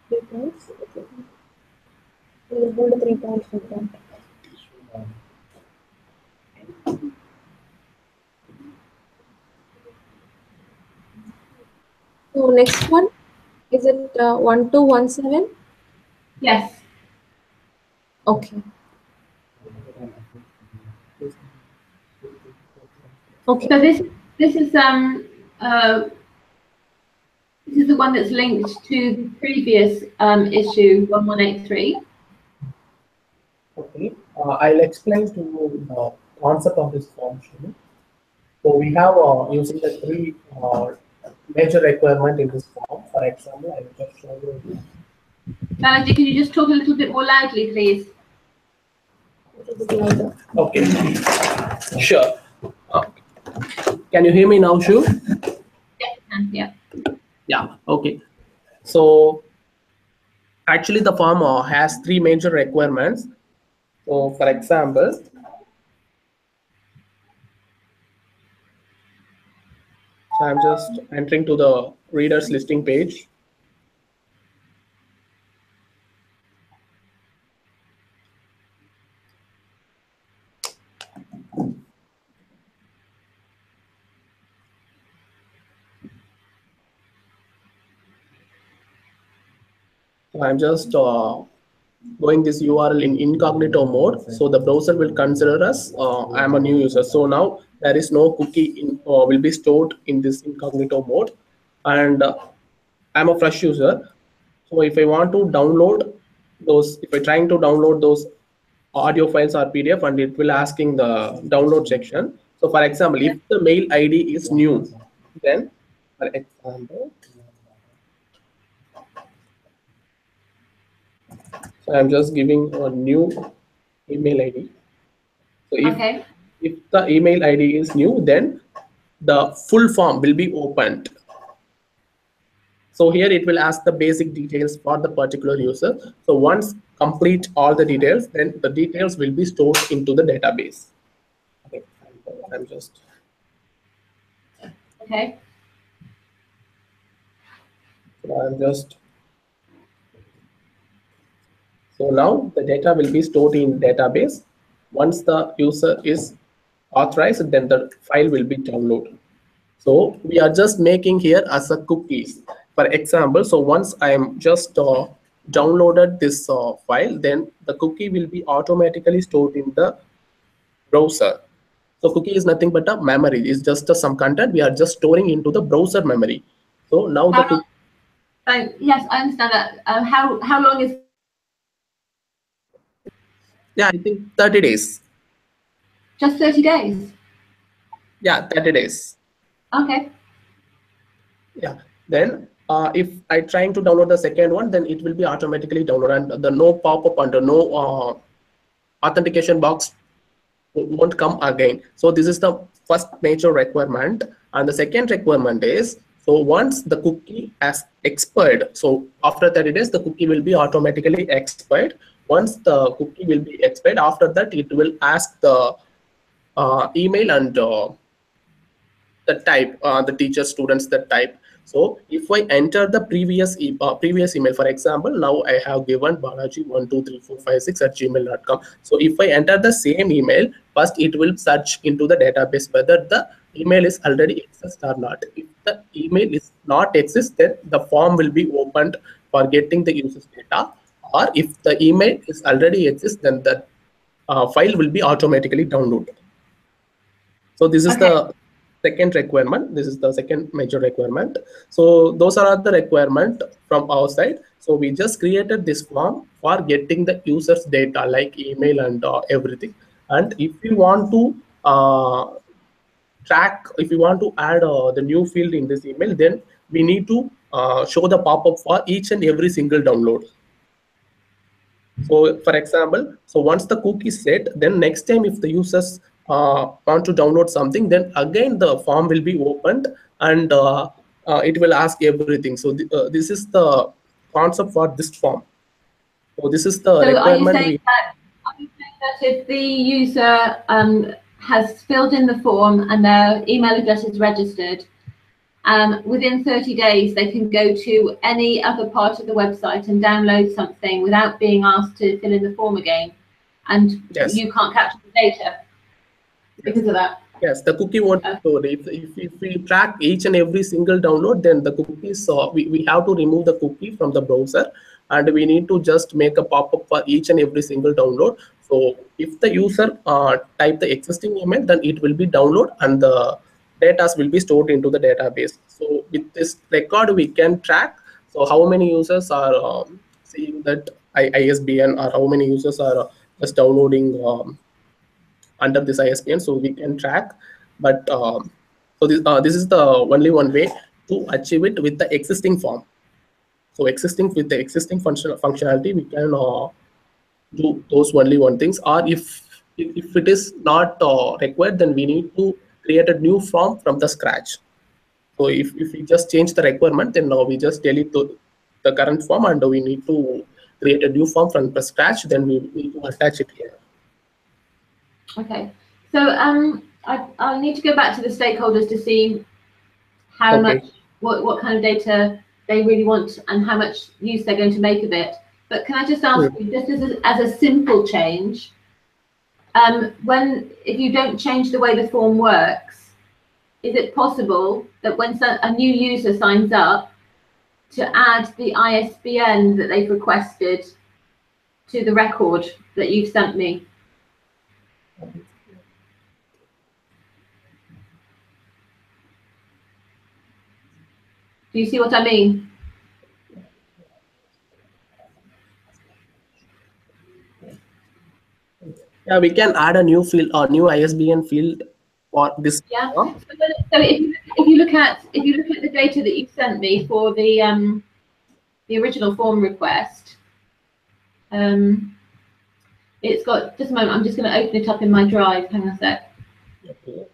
[SPEAKER 6] 3 points. Okay. We will hold 3 points for that. So next one, is it 1217?
[SPEAKER 4] Yes.
[SPEAKER 6] Okay. Okay.
[SPEAKER 4] So this is this is the one that's linked to the previous issue 1183.
[SPEAKER 3] Okay, I'll explain to you the concept of this form. Shinu. So we have using the three major requirement in this form. For example, I will just show you.
[SPEAKER 4] Balaji, can you just talk a little bit more loudly, please?
[SPEAKER 3] Okay, sure. Can you hear me now, Shu?
[SPEAKER 4] Yeah.
[SPEAKER 3] Yeah. Okay. So actually, the form has three major requirements. So, for example, so I'm just entering to the readers listing page. So I'm just going this URL in incognito mode. So the browser will consider us I'm a new user. So now there is no cookie will be stored in this incognito mode, and I'm a fresh user. So if I want to download those, if I'm trying to download those audio files or PDF, and it will asking the download section. So for example, if the mail ID is new, then for example, so I'm just giving a new email ID. So if the email ID is new, then the full form will be opened. So here it will ask the basic details for the particular user. So once complete all the details, then the details will be stored into the database. Okay, I'm just.
[SPEAKER 4] Okay.
[SPEAKER 3] So I'm just. So now the data will be stored in database. Once the user is authorized, then the file will be downloaded. So we are just making here as a cookies. For example, so once I am just downloaded this file, then the cookie will be automatically stored in the browser. So cookie is nothing but a memory. It's just some content we are just storing into the browser memory. So now
[SPEAKER 4] Yes, I understand that. How long is?
[SPEAKER 3] Yeah, I think 30 days.
[SPEAKER 4] Just 30 days.
[SPEAKER 3] Yeah, 30 days.
[SPEAKER 4] Okay.
[SPEAKER 3] Yeah. Then if I trying to download the second one, then it will be automatically downloaded, and the no pop-up under no authentication box won't come again. So this is the first major requirement, and the second requirement is, so once the cookie has expired, so after 30 days the cookie will be automatically expired. Once the cookie will be expired, after that it will ask the email and the type, the teacher, students, the type. So if I enter the previous email, for example, now I have given balaji123456@gmail.com. So if I enter the same email, first it will search into the database whether the email is already exist or not. If the email is not exist, then the form will be opened for getting the user's data. Or if the email is already exist, then the file will be automatically downloaded. So this is the second requirement. This is the second major requirement. So those are the requirement from our side. So we just created this form for getting the user's data like email and everything. And if you want to track, if you want to add the new field in this email, then we need to show the pop-up for each and every single download. So for example, so once the cookie is set, then next time if the users want to download something, then again the form will be opened, and it will ask everything. So this is the concept for this form. So this is the requirement.
[SPEAKER 4] Are you saying that if the user has filled in the form and their email address is registered, within 30 days they can go to any other part of the website and download something without being asked to fill in the form again, and
[SPEAKER 3] Yes.
[SPEAKER 4] you can't capture the data because of that.
[SPEAKER 3] Yes, the cookie won't be stored. If we track each and every single download, then the cookies, we have to remove the cookie from the browser, and we need to just make a pop-up for each and every single download. So if the user type the existing email, then it will be download and the data will be stored into the database. So with this record, we can track so how many users are seeing that ISBN, or how many users are just downloading under this ISBN, so we can track. But so this is the only one way to achieve it with the existing form. So with the existing functionality, we can do those only one things. Or if it is not required, then we need to create a new form from the scratch. So if we just change the requirement, then now we just delete the current form, and we need to create a new form from the scratch. Then we need to attach it here.
[SPEAKER 4] Okay, so I'll need to go back to the stakeholders to see how much, what kind of data they really want and how much use they're going to make of it. But can I just ask you, just as a simple change, if you don't change the way the form works, is it possible that when a new user signs up, to add the ISBN that they've requested to the record that you've sent me? Do you see what I mean?
[SPEAKER 3] Yeah, we can add a new field or new ISBN field for this.
[SPEAKER 4] Yeah. So if you look at the data that you sent me for the original form request, it's got, just a moment, I'm just going to open it up in my drive. Hang on a sec.
[SPEAKER 3] Okay.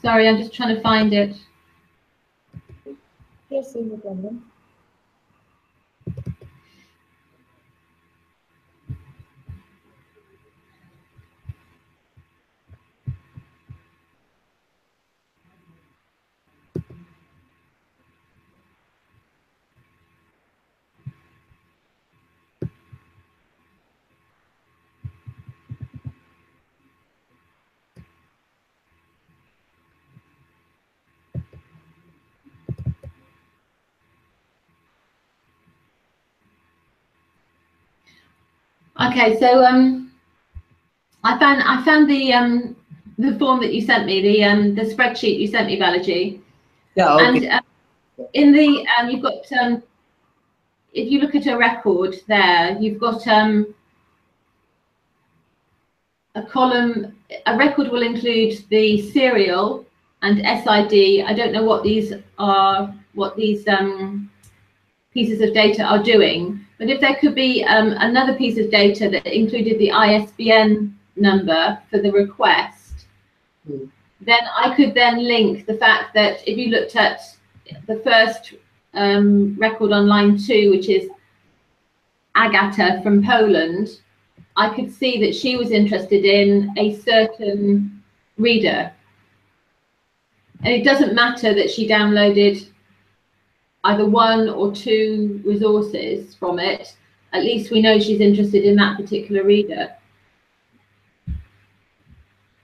[SPEAKER 4] Sorry, I'm just trying to find it.
[SPEAKER 2] Yes, no problem.
[SPEAKER 4] Okay, so I found the form that you sent me, the spreadsheet you sent me, Balaji.
[SPEAKER 3] Yeah. Okay.
[SPEAKER 4] And in the you've got if you look at a record there, you've got a column. A record will include the serial and SID. I don't know what these are, what these pieces of data are doing, but if there could be another piece of data that included the ISBN number for the request, then I could then link the fact that if you looked at the first record on line 2, which is Agata from Poland, I could see that she was interested in a certain reader. And it doesn't matter that she downloaded either 1 or 2 resources from it. At least we know she's interested in that particular reader.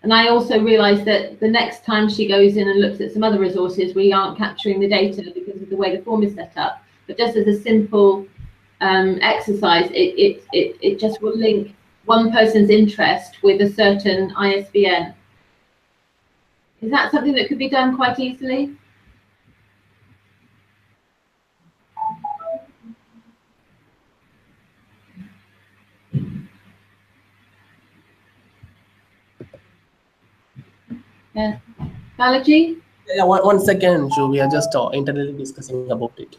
[SPEAKER 4] And I also realized that the next time she goes in and looks at some other resources, we aren't capturing the data because of the way the form is set up. But just as a simple exercise, it just will link one person's interest with a certain ISBN. Is that something that could be done quite easily? Yeah. Balaji?
[SPEAKER 3] Yeah, one second, Shu. We are just internally discussing about it.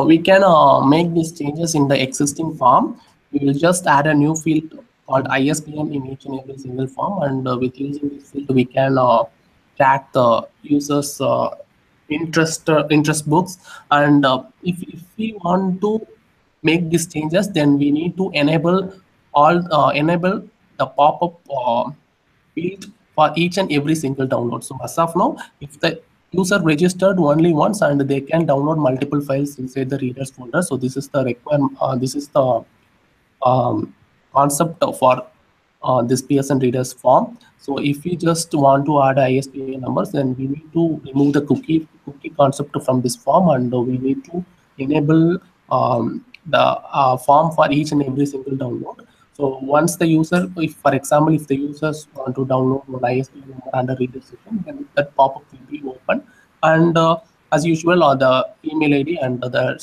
[SPEAKER 3] We can make these changes in the existing form. We will just add a new field called ISBN in each and every single form, and with using this field, we can track the users' interest books. And if we want to make these changes, then we need to enable the pop-up field for each and every single download. So as of now, if the user registered only once and they can download multiple files inside the readers folder. So this is the requirement. This is the concept for this PSN readers form. So if we just want to add ISBN numbers, then we need to remove the cookie concept from this form, and we need to enable the form for each and every single download. So once the user, if for example, if the users want to download one ISBN number under reader system, then that pop-up will be open, and as usual, the email ID and the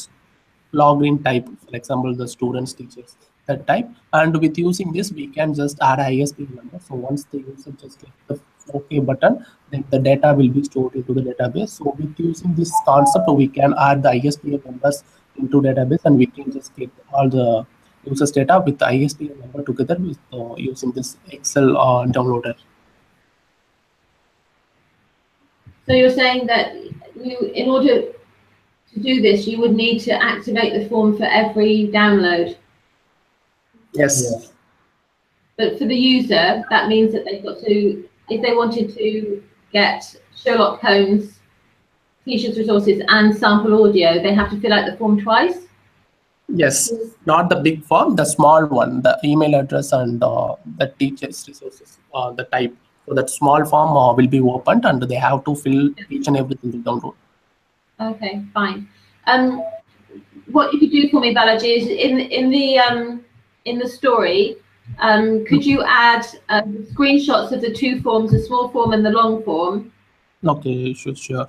[SPEAKER 3] login type, for example, the students, teachers, that type. And with using this, we can just add ISBN number. So once the user just click the OK button, then the data will be stored into the database. So with using this concept, we can add the ISBN numbers into database, and we can just get all the users data with the ISBN number together with using this Excel downloader.
[SPEAKER 4] So you're saying that in order to do this, you would need to activate the form for every download.
[SPEAKER 3] Yes.
[SPEAKER 4] But for the user, that means that they've got to, if they wanted to get Sherlock Holmes, Teachers Resources, and sample audio, they have to fill out the form twice?
[SPEAKER 3] Yes, not the big form, the small one, the email address and the Teachers Resources, the type. So that small form will be opened, and they have to fill each and everything to download. Okay,
[SPEAKER 4] fine. What you could do for me, Balaji, is in the story, could you add screenshots of the two forms, the small form and the long form?
[SPEAKER 3] Okay, sure.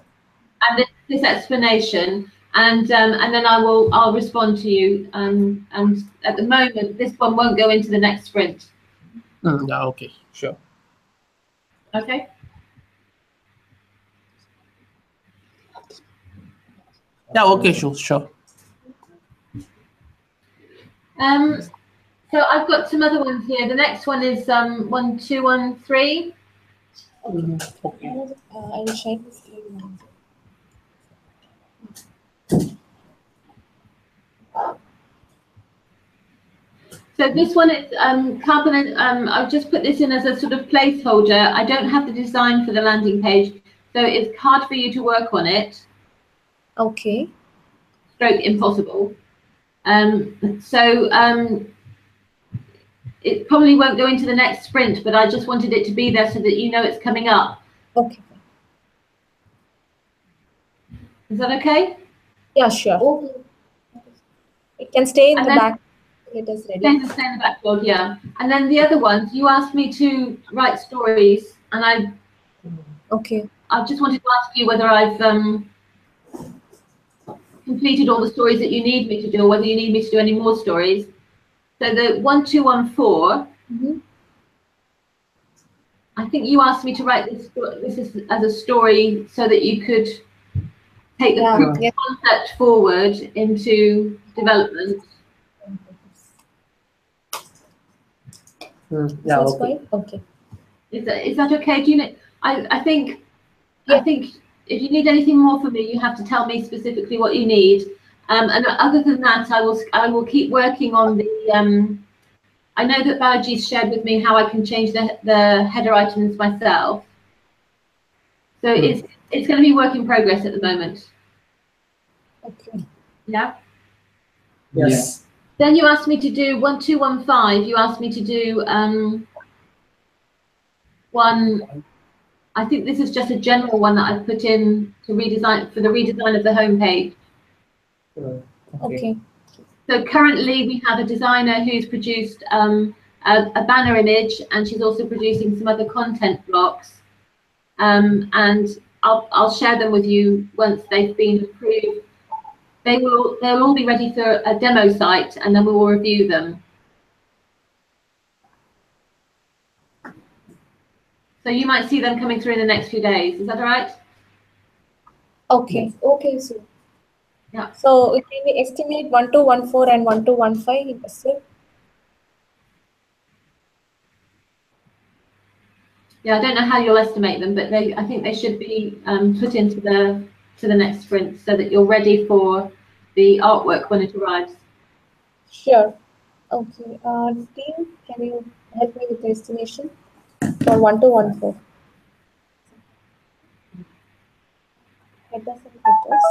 [SPEAKER 4] And this explanation, and then I'll respond to you. And at the moment, this one won't go into the next sprint.
[SPEAKER 3] Yeah. Okay. Sure.
[SPEAKER 4] Okay.
[SPEAKER 3] Yeah. Okay. Sure.
[SPEAKER 4] So I've got some other ones here. The next one is 1213.
[SPEAKER 3] Okay.
[SPEAKER 6] I will share the screen.
[SPEAKER 4] So this one is carbon. I've just put this in as a sort of placeholder. I don't have the design for the landing page, so it's hard for you to work on it.
[SPEAKER 6] Okay.
[SPEAKER 4] Stroke impossible. It probably won't go into the next sprint, but I just wanted it to be there so that you know it's coming up.
[SPEAKER 6] Okay.
[SPEAKER 4] Is that okay?
[SPEAKER 6] Yeah, sure. Okay. It can stay in the back. It is ready.
[SPEAKER 4] Stay in the backlog, yeah. And then the other ones, you asked me to write stories, and I just wanted to ask you whether I've completed all the stories that you need me to do, or whether you need me to do any more stories. So the 1214, I think you asked me to write this as a story so that you could take the concept forward into development.
[SPEAKER 3] Yeah.
[SPEAKER 6] So
[SPEAKER 3] Okay.
[SPEAKER 6] Okay.
[SPEAKER 4] Is that okay? Do you know? I think if you need anything more from me, you have to tell me specifically what you need. And other than that, I will keep working on the. I know that Balaji's shared with me how I can change the header items myself. So it's going to be work in progress at the moment.
[SPEAKER 6] Okay.
[SPEAKER 4] Yeah.
[SPEAKER 3] Yes.
[SPEAKER 4] Then you asked me to do 1215. You asked me to do I think this is just a general one that I've put in to redesign for the redesign of the homepage.
[SPEAKER 6] Okay.
[SPEAKER 4] So currently we have a designer who's produced a banner image, and she's also producing some other content blocks. And I'll share them with you once they've been approved. They'll all be ready for a demo site, and then we will review them. So you might see them coming through in the next few days. Is that all right?
[SPEAKER 6] Okay. Okay, so
[SPEAKER 4] Yeah.
[SPEAKER 6] so it will be estimate 1214 and 1215. Yes, sir.
[SPEAKER 4] Yeah, I don't know how you'll estimate them, but I think they should be put into the next sprint so that you're ready for the artwork when it arrives.
[SPEAKER 6] Sure. Okay. Team, can you help me with the estimation for 1214? Headers and footers.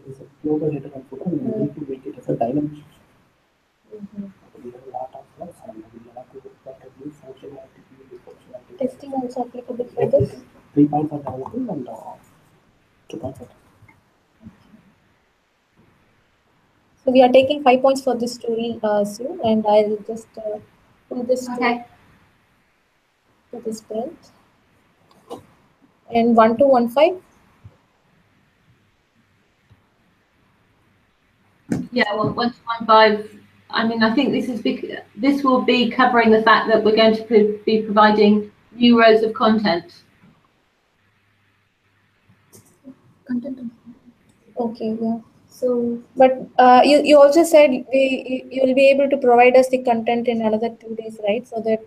[SPEAKER 3] It's a global header and footer, and we need to make it as a dynamic section. We have a lot of blocks, and we have to look at new functionality, new functionality.
[SPEAKER 6] Testing also applicable for this.
[SPEAKER 3] 3 points are developing and 2 points are.
[SPEAKER 6] So we are taking 5 points for this story, Sue, and I'll just pull this
[SPEAKER 4] Okay.
[SPEAKER 6] to this print. And 1215.
[SPEAKER 4] Yeah, well, 1215. I mean, I think this will be covering the fact that we're going to be providing new rows of content.
[SPEAKER 6] Okay, yeah. So, but you also said you will be able to provide us the content in another 2 days, right? So that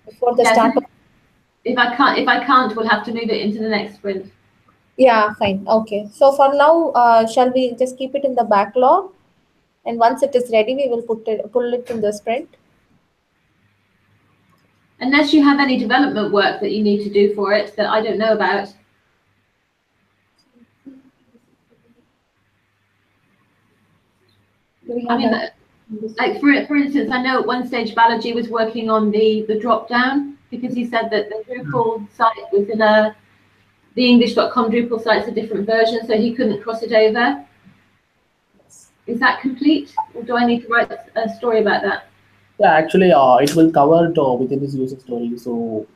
[SPEAKER 6] before the
[SPEAKER 4] Yes.
[SPEAKER 6] start of.
[SPEAKER 4] If I can't, we'll have to move it into the next sprint.
[SPEAKER 6] Yeah, fine. Okay. So for now, shall we just keep it in the backlog? And once it is ready, we will pull it in the sprint.
[SPEAKER 4] Unless you have any development work that you need to do for it that I don't know about. I mean, like for instance, I know at one stage Balaji was working on the drop down because he said that the Drupal site was in the English.com Drupal site's a different version, so he couldn't cross it over. Is that complete, or do I need to write a story about that?
[SPEAKER 3] Yeah, actually, it will cover within this user story. So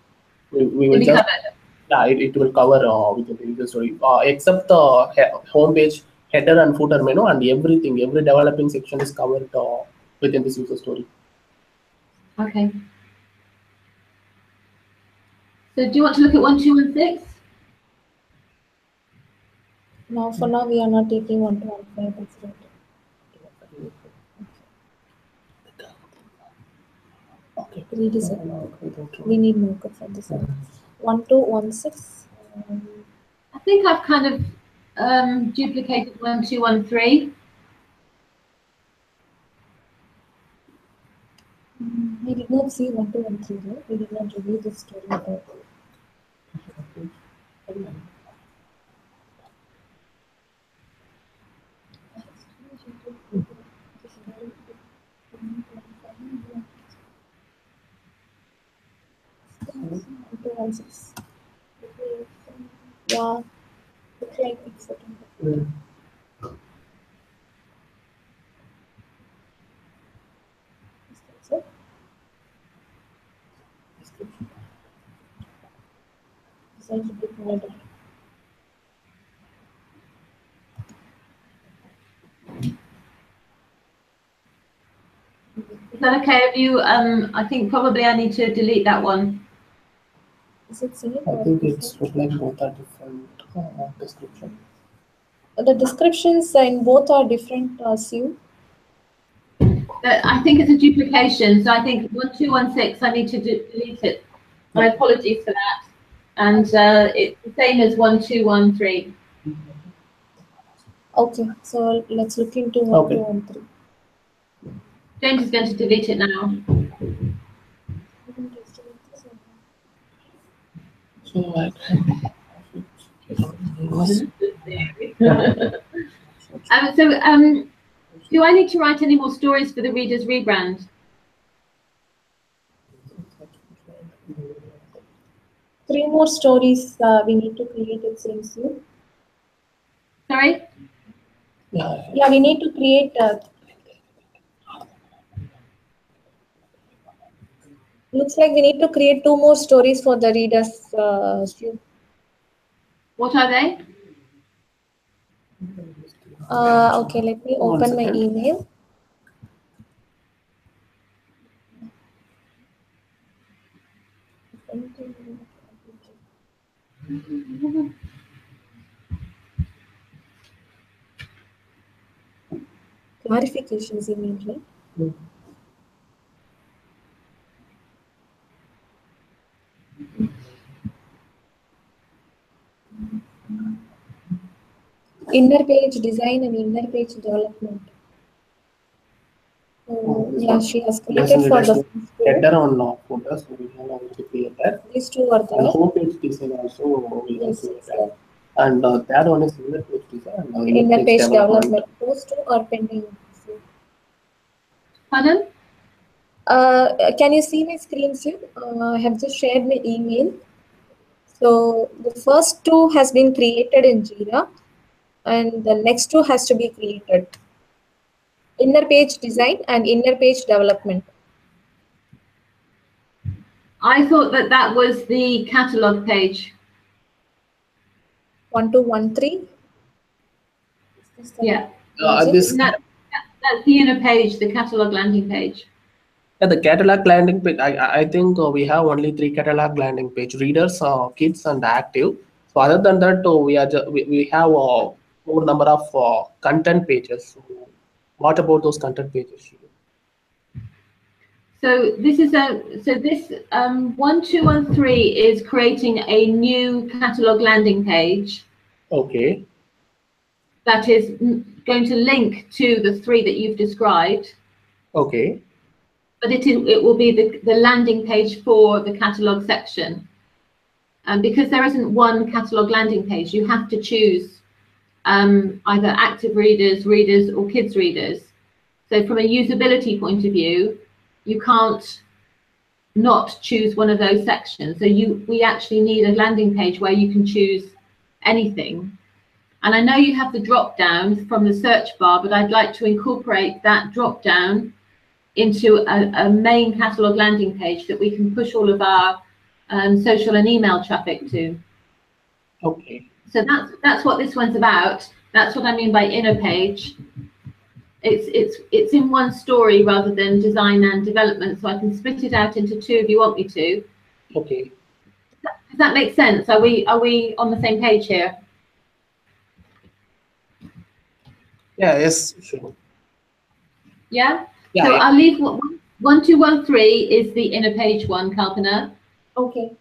[SPEAKER 3] we will just. Yeah, it will cover within the user story, except the home page, header and footer menu, and everything. Every developing section is covered within this user story.
[SPEAKER 4] Okay. So do you want to look at 1216?
[SPEAKER 6] No, for now we are not taking 1215. That's right.
[SPEAKER 3] Okay.
[SPEAKER 6] We need markup for this one. 1216.
[SPEAKER 4] I think I've kind of duplicated 1213.
[SPEAKER 6] We did not see 1213, right? We did not review this story at all. Yeah, looks like it's certain. So, design should be provided.
[SPEAKER 4] Is that okay with you? I think probably I need to delete that one.
[SPEAKER 6] Is it same?
[SPEAKER 3] I think it's like both are different description.
[SPEAKER 6] The descriptions in both are different, Sue.
[SPEAKER 4] I think it's a duplication, so I think 1216, I need to delete it. My apologies for that. And it's the same as 1213.
[SPEAKER 6] Okay, so let's look into 1213.
[SPEAKER 4] James is going to delete it now.
[SPEAKER 3] So
[SPEAKER 4] do I need to write any more stories for the Reader's Rebrand?
[SPEAKER 6] 3 more stories we need to create, it seems you.
[SPEAKER 4] Sorry?
[SPEAKER 6] Yeah, we need to create. Looks like we need to create 2 more stories for the readers. Stu.
[SPEAKER 4] What are they?
[SPEAKER 6] Okay, let me open my email. Clarifications you mean, right? Inner page design and inner page development. So, yeah, she has created for the
[SPEAKER 3] header on footer, so we can also create that.
[SPEAKER 6] These 2 are
[SPEAKER 3] And
[SPEAKER 6] there.
[SPEAKER 3] homepage design also we can
[SPEAKER 6] Yes,
[SPEAKER 3] create
[SPEAKER 6] yes,
[SPEAKER 3] that.
[SPEAKER 6] sir.
[SPEAKER 3] And that one is inner page design. And
[SPEAKER 6] Inner page development. Those 2 are pending.
[SPEAKER 4] Pardon?
[SPEAKER 6] Can you see my screen, Stu? I have just shared my email. So the first 2 has been created in Jira, and the next 2 has to be created. Inner page design and inner page development.
[SPEAKER 4] I thought that that was the catalogue page.
[SPEAKER 6] 1213.
[SPEAKER 4] Yeah.
[SPEAKER 3] This
[SPEAKER 4] That's the inner page, the catalogue landing page.
[SPEAKER 3] Yeah, the catalog landing page, I think we have only 3 catalog landing page: readers, kids, and active. So other than that, we have more number of content pages. So what about those content pages?
[SPEAKER 4] So this is this 1213 is creating a new catalogue landing page
[SPEAKER 3] Okay.
[SPEAKER 4] that is going to link to the 3 that you've described.
[SPEAKER 3] Okay.
[SPEAKER 4] But it will be the landing page for the catalogue section. And because there isn't one catalogue landing page, you have to choose either active readers, readers, or kids readers. So from a usability point of view, you can't not choose one of those sections. So we actually need a landing page where you can choose anything. And I know you have the drop down from the search bar, but I'd like to incorporate that drop down into a main catalogue landing page that we can push all of our social and email traffic to.
[SPEAKER 3] Okay.
[SPEAKER 4] So that's what this one's about. That's what I mean by inner page. It's in one story rather than design and development, so I can split it out into 2 if you want me to.
[SPEAKER 3] Okay.
[SPEAKER 4] Does that make sense? Are we on the same page here?
[SPEAKER 3] Yeah. Yes. Sure.
[SPEAKER 4] Yeah.
[SPEAKER 3] Yeah.
[SPEAKER 4] So
[SPEAKER 3] Yeah.
[SPEAKER 4] I'll leave 1213 is the inner page one, Kalpana.
[SPEAKER 6] Okay.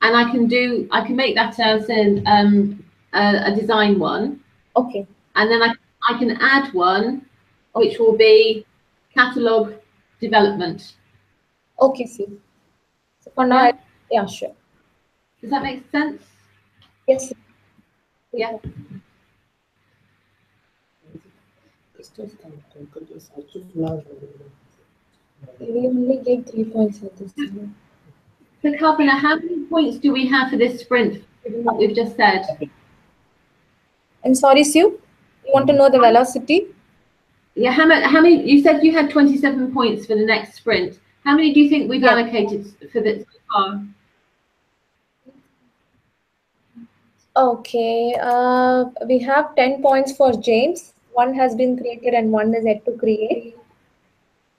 [SPEAKER 4] And I can make that as a design one.
[SPEAKER 6] Okay.
[SPEAKER 4] And then I can add one, which will be catalogue development.
[SPEAKER 6] Okay, Sue. So for now, yeah, sure.
[SPEAKER 4] Does that make sense?
[SPEAKER 6] Yes.
[SPEAKER 4] Yeah.
[SPEAKER 6] We only get 3 points at this time.
[SPEAKER 4] So Kalpana, how many points do we have for this sprint, given what we've just said?
[SPEAKER 6] I'm sorry, Sue. You want to know the velocity?
[SPEAKER 4] Yeah, how many? You said you had 27 points for the next sprint. How many do you think we've allocated for this so far?
[SPEAKER 6] Okay. We have 10 points for James. 1 has been created and 1 is yet to create.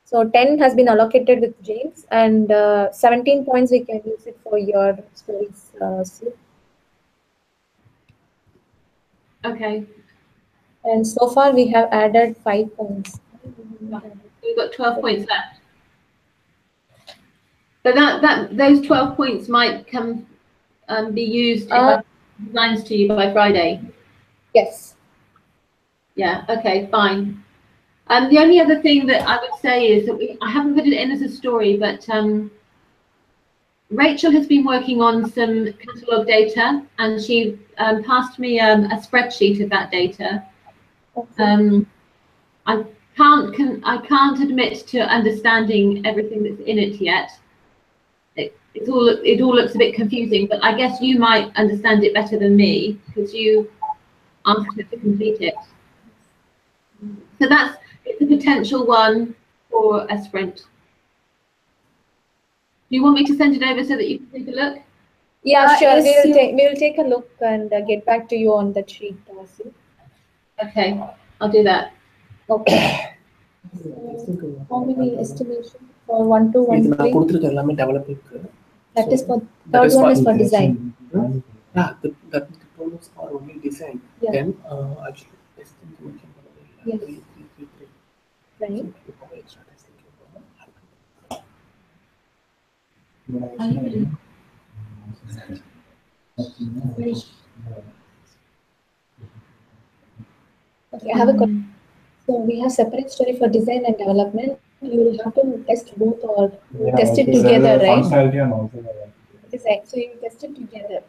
[SPEAKER 6] So 10 has been allocated with James, and 17 points we can use it for your stories, Sue.
[SPEAKER 4] Okay.
[SPEAKER 6] And so far we have added 5 points.
[SPEAKER 4] We've got 12 points left. But those 12 points might be used if I designs to you by Friday.
[SPEAKER 6] Yes.
[SPEAKER 4] Yeah. Okay. Fine. The only other thing that I would say is that I haven't put it in as a story, but Rachel has been working on some catalogue data, and she passed me a spreadsheet of that data.
[SPEAKER 6] Okay.
[SPEAKER 4] I can't admit to understanding everything that's in it yet. it all looks a bit confusing, but I guess you might understand it better than me because you asked her to complete it. So it's a potential one for a sprint. Do you want me to send it over so that you can take a look?
[SPEAKER 6] Yeah, sure.
[SPEAKER 2] yes,
[SPEAKER 6] We'll take a look and get back to you on that sheet, Sue.
[SPEAKER 4] Okay, I'll do that.
[SPEAKER 6] Okay. How many estimation for 1, 2, 1, 3? That is for third one is for design.
[SPEAKER 3] Yeah, the components are only design.
[SPEAKER 6] Yeah.
[SPEAKER 3] Then actually
[SPEAKER 6] Yes. Right. Okay, I have a question. So we have separate story for design and development. You will have to test both or test it together, right?
[SPEAKER 5] Functionality and also the
[SPEAKER 6] Design. So you test it together.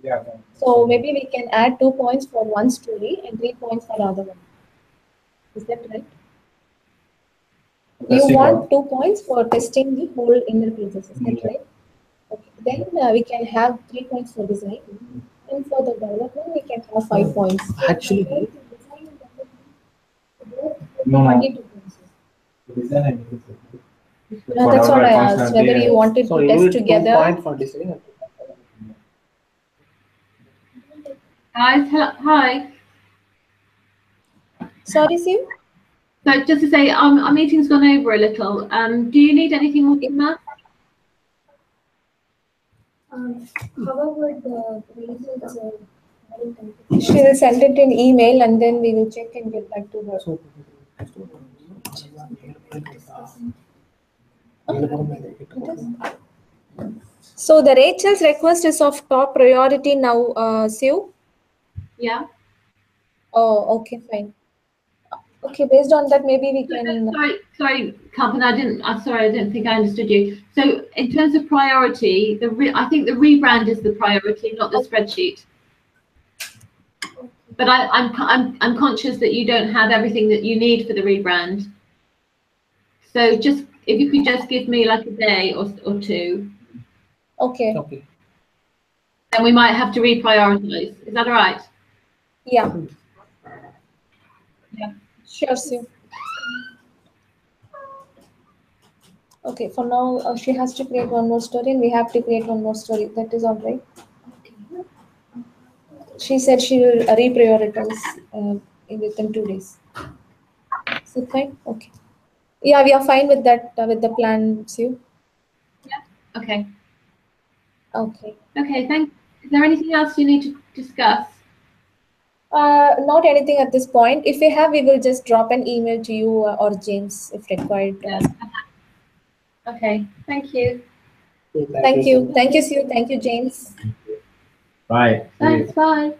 [SPEAKER 5] yeah.
[SPEAKER 6] So maybe we can add 2 points for one story and 3 points for the other one. Is that right? You
[SPEAKER 5] Testing
[SPEAKER 6] want 2 points for testing the whole inner pages, is that right? Okay. Then we can have 3 points for design, and for the development we can have 5 points.
[SPEAKER 3] Actually,
[SPEAKER 5] No.
[SPEAKER 6] 22 points.
[SPEAKER 5] Design and
[SPEAKER 6] Yeah, that's what I asked. Whether you wanted
[SPEAKER 3] so
[SPEAKER 6] to
[SPEAKER 3] you
[SPEAKER 6] test
[SPEAKER 3] need 2
[SPEAKER 6] together.
[SPEAKER 3] points for design.
[SPEAKER 4] Guys, hello, hi.
[SPEAKER 6] Sorry, Siv?
[SPEAKER 4] So just to say, our meeting's gone over a little. Do you need anything more from that?
[SPEAKER 2] However, the results
[SPEAKER 6] She will send it in email and then we will check and get back to her. So the Rachel's request is of top priority now, Siv?
[SPEAKER 4] Yeah.
[SPEAKER 6] Oh, okay, fine. Okay, based on that, maybe we can.
[SPEAKER 4] Sorry, Kalpan, I'm sorry, I didn't think I understood you. So in terms of priority, I think the rebrand is the priority, not the spreadsheet. But I'm conscious that you don't have everything that you need for the rebrand. So just if you could just give me like a day or two,
[SPEAKER 6] Okay.
[SPEAKER 3] Okay.
[SPEAKER 4] then we might have to reprioritize. Is that all right?
[SPEAKER 6] Yeah.
[SPEAKER 4] Yeah.
[SPEAKER 6] Sure, Siv. Okay, for now, she has to create one more story and we have to create one more story. That is all right. She said she will reprioritize within 2 days. Is it fine? Okay. Yeah, we are fine with that, with the plan, Siv.
[SPEAKER 4] Yeah. Okay.
[SPEAKER 6] Okay.
[SPEAKER 4] Okay, thanks. Is there anything else you need to discuss?
[SPEAKER 6] Not anything at this point. If we have, we will just drop an email to you or James if required.
[SPEAKER 4] Yeah. Okay, thank you.
[SPEAKER 6] Thank you. Thank you, Siv. Thank you, James.
[SPEAKER 1] Bye.
[SPEAKER 4] Thanks, bye.